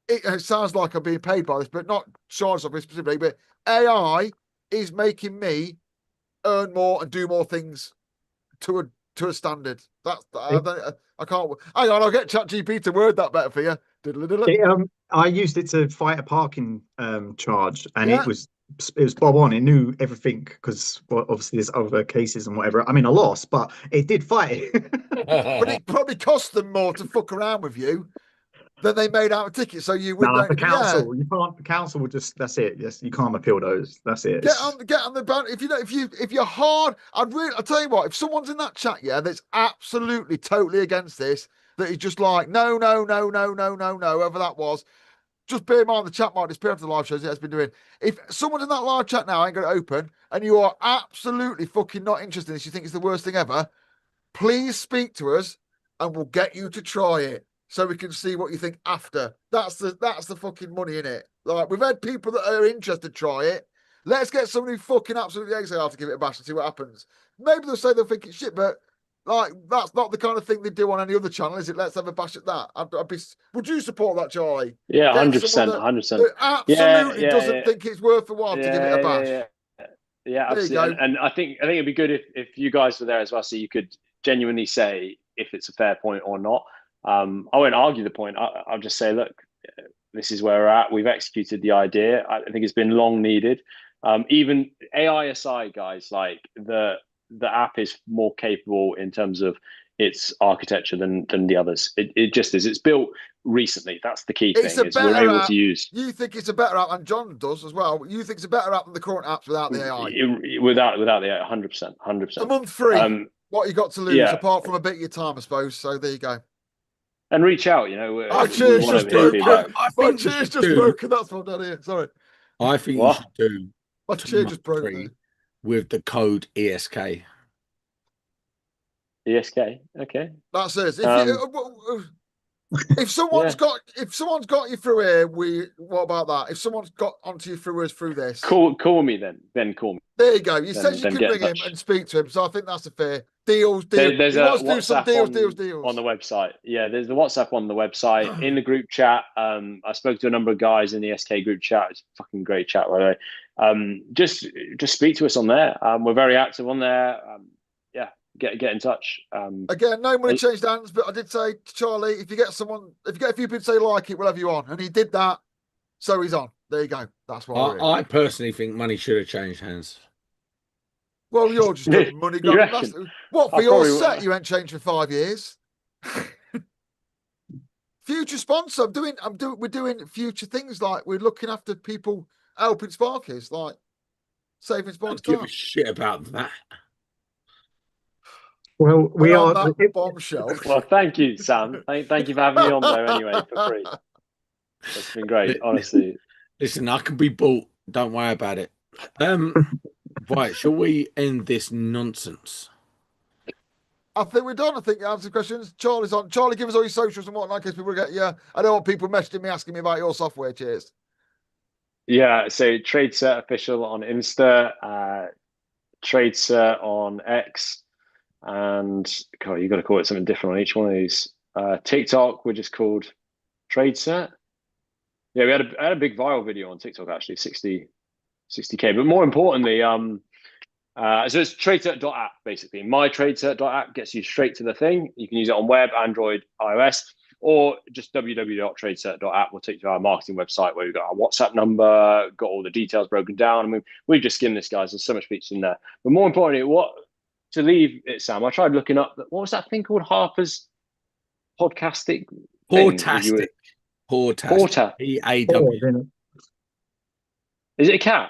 it sounds like I'm being paid by this, but not charged of it specifically, but AI is making me earn more and do more things to a standard. That's I can't hang on, I'll get ChatGPT to word that better for you. I used it to fight a parking charge, and Yeah. it was bob on. It knew everything because obviously there's other cases and whatever. I mean, I lost, but it did fight it. But it probably cost them more to fuck around with you than they made out a ticket. So you win, Nah, don't the you? But yeah. council, you can't. The council will just. That's it. Yes, you can't appeal those. That's it. Get on the band. If you're hard, I'll tell you what, if someone's in that chat, yeah, that's absolutely totally against this, that is just like, no, whoever that was, just bear in mind the chat might disappear after the live shows it has been doing. If someone in that live chat now ain't going to open and you are absolutely fucking not interested in this, you think it's the worst thing ever, please speak to us and we'll get you to try it so we can see what you think after. That's the fucking money in it. Like, we've had people that are interested try it. Let's get somebody fucking absolutely excited to give it a bash and see what happens. Maybe they'll say they'll think it's shit, but like, that's not the kind of thing they do on any other channel, is it? Let's have a bash at that. Would you support that, Charlie? Yeah, Getting 100%, someone 100%. that absolutely doesn't think it's worth the while to give it a bash. Yeah, There you absolutely. go. And I think it'd be good if you guys were there as well, so you could genuinely say if it's a fair point or not. I won't argue the point. I'll just say, look, this is where we're at. We've executed the idea. I think it's been long needed. Even AI aside, guys, like the app is more capable in terms of its architecture than the others. It just is. It's built recently. That's the key It's thing. a Is we're better able app. to use. You think it's a better app, and John does as well. You think it's a better app than the current apps without the AI. Without the AI, 100%, 100%. A month free. What you got to lose, yeah. apart from a bit of your time, I suppose. So there you go. And reach out. My chair's just broken. My chair's just broken. That's what I'm down here. Sorry. I think you should do my chair just broke with the code ESK. ESK, okay. That's it. If someone's got you through here, what about that? If someone's got onto you through us through this, call me then. Then call me. There you go. You said you could ring him and speak to him, so I think that's a fair deals. There's he wants to do WhatsApp some deals on the website. Yeah, there's the WhatsApp on the website. In the group chat, I spoke to a number of guys in the SK group chat. It's a fucking great chat, by the way. Just speak to us on there. We're very active on there. Get in touch. Again, no money changed hands, but I did say to Charlie, if you get a few people say like it, we'll have you on, and he did that, so he's on. There you go. That's why I personally think money should have changed hands. Well, you're just a money grabbing. What for your set? You ain't changed for 5 years. Future sponsor. We're doing future things, like we're looking after people, helping Sparkies, like saving Sparkies. Give a shit about that. Well, we are that bombshell. Well, thank you, Sam. Thank you for having me on there anyway for free. It's been great, honestly. Listen, I can be bought. Don't worry about it. Right, shall we end this nonsense? I think we're done. I think you answered questions. Charlie's on. Charlie, give us all your socials and whatnot, because people get you. I don't want people messaging me asking me about your software. Cheers. Yeah, so Trade Cert Official on Insta, Trade Cert on X, and God, you got to call it something different on each one of these. TikTok, we're just called Trade Cert. Yeah, I had a big viral video on TikTok actually, 60K. But more importantly, so it's tradecert.app basically. My tradecert.app gets you straight to the thing. You can use it on web, Android, iOS, or just www.tradecert.app will take you to our marketing website where we've got our WhatsApp number, got all the details broken down. I mean, we just skimmed this, guys. There's so much features in there. But more importantly, to leave it, Sam, I tried looking up, what was that thing called? Harper's Podcastic? Portastic. Porta. PAW. Is it a cat?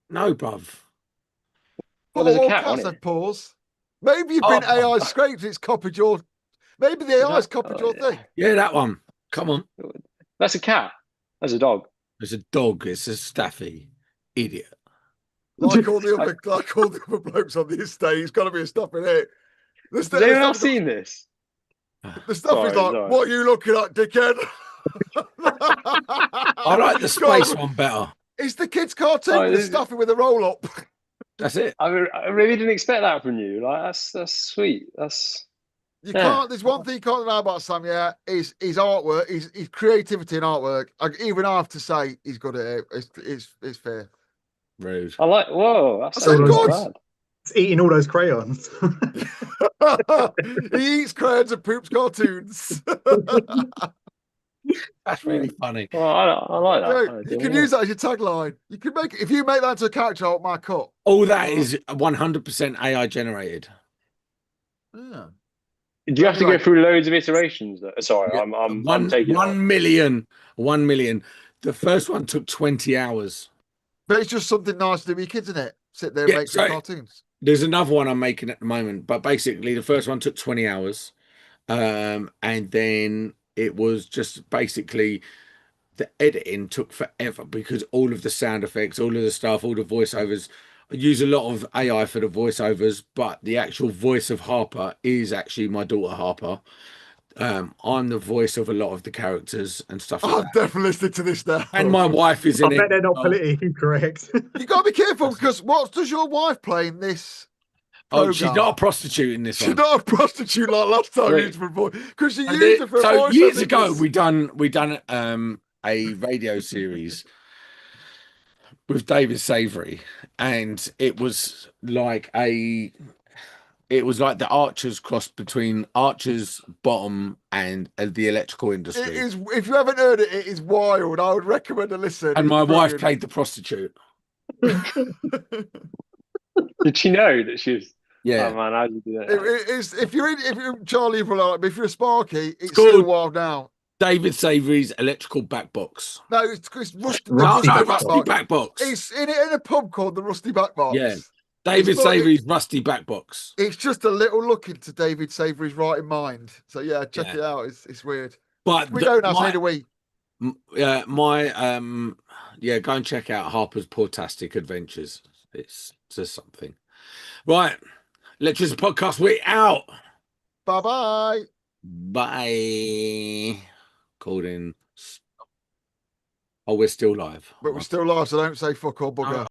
No, bruv. Well, there's a cat on it. Pause. Maybe you've been AI scraped. It's copied your. Maybe the AI's copied your thing. Yeah, that one. Come on. That's a cat. That's a dog. It's a dog. It's a staffy. Idiot. Like all the other blokes on the estate, he's got to be a stuff in it. Has anyone else seen this? The stuff is like, what are you looking at, dickhead? I like the space one better. It's the kids' cartoon with the stuffy with a roll up. That's it. I really didn't expect that from you. Like that's sweet. You can't. There's one thing you can't deny about Sam. Yeah, is his artwork, his creativity and artwork. Even I have to say, he's good at it. It's fair. Rude. I like. Whoa, that's so good. It's eating all those crayons. He eats crayons and poops cartoons. That's really funny. Well, I like that. Yeah, you can use that as your tagline. You can make it if you make that into a character. I want my cut. All that is 100% AI generated. Yeah. Do you have to go through loads of iterations? Sorry, yeah. I'm taking 1 million. 1 million. The first one took 20 hours. But it's just something nice to do with your kids, isn't it? Sit there and make some cartoons. There's another one I'm making at the moment, but basically the first one took 20 hours. And then it was just basically the editing took forever because all of the sound effects, all of the stuff, all the voiceovers. I use a lot of AI for the voiceovers, but the actual voice of Harper is actually my daughter Harper. I'm the voice of a lot of the characters and stuff like I'm that. definitely listening to this now. And my wife is I in it. bet they're not Oh, politically correct. You got to be careful because what does your wife play in this oh, she's program? not a prostitute in this She's one. not a prostitute like last time Right. you used for voice because she So used it for a so voice. years ago, we done a radio series with David Savory, and it was like the Archers crossed between Archers Bottom and the electrical It industry. is. If you haven't heard it, it is wild. I would recommend a listen. And It's my wife brilliant. played the prostitute. Did she know that she was? Yeah. Oh man, how did you do that? It is. If you're Charlie, you're like, but if you're a Sparky, it's called- still wild now. David Savory's electrical back box. No, it's Rusty. Rusty the Back Rusty Box. back box. It's in a pub called the Rusty Back Box. Yeah. David It's not- Savory's rusty back box. It's just a little look into David Savory's right in mind. So yeah, check it out. It's weird. But We don't have to we. go and check out Harper's Portastic Adventures. It's just something. Right. Electricity Podcast, we're out. Bye-bye. Bye. Called in. Oh, we're still live. But we're still live, so don't say fuck or bugger.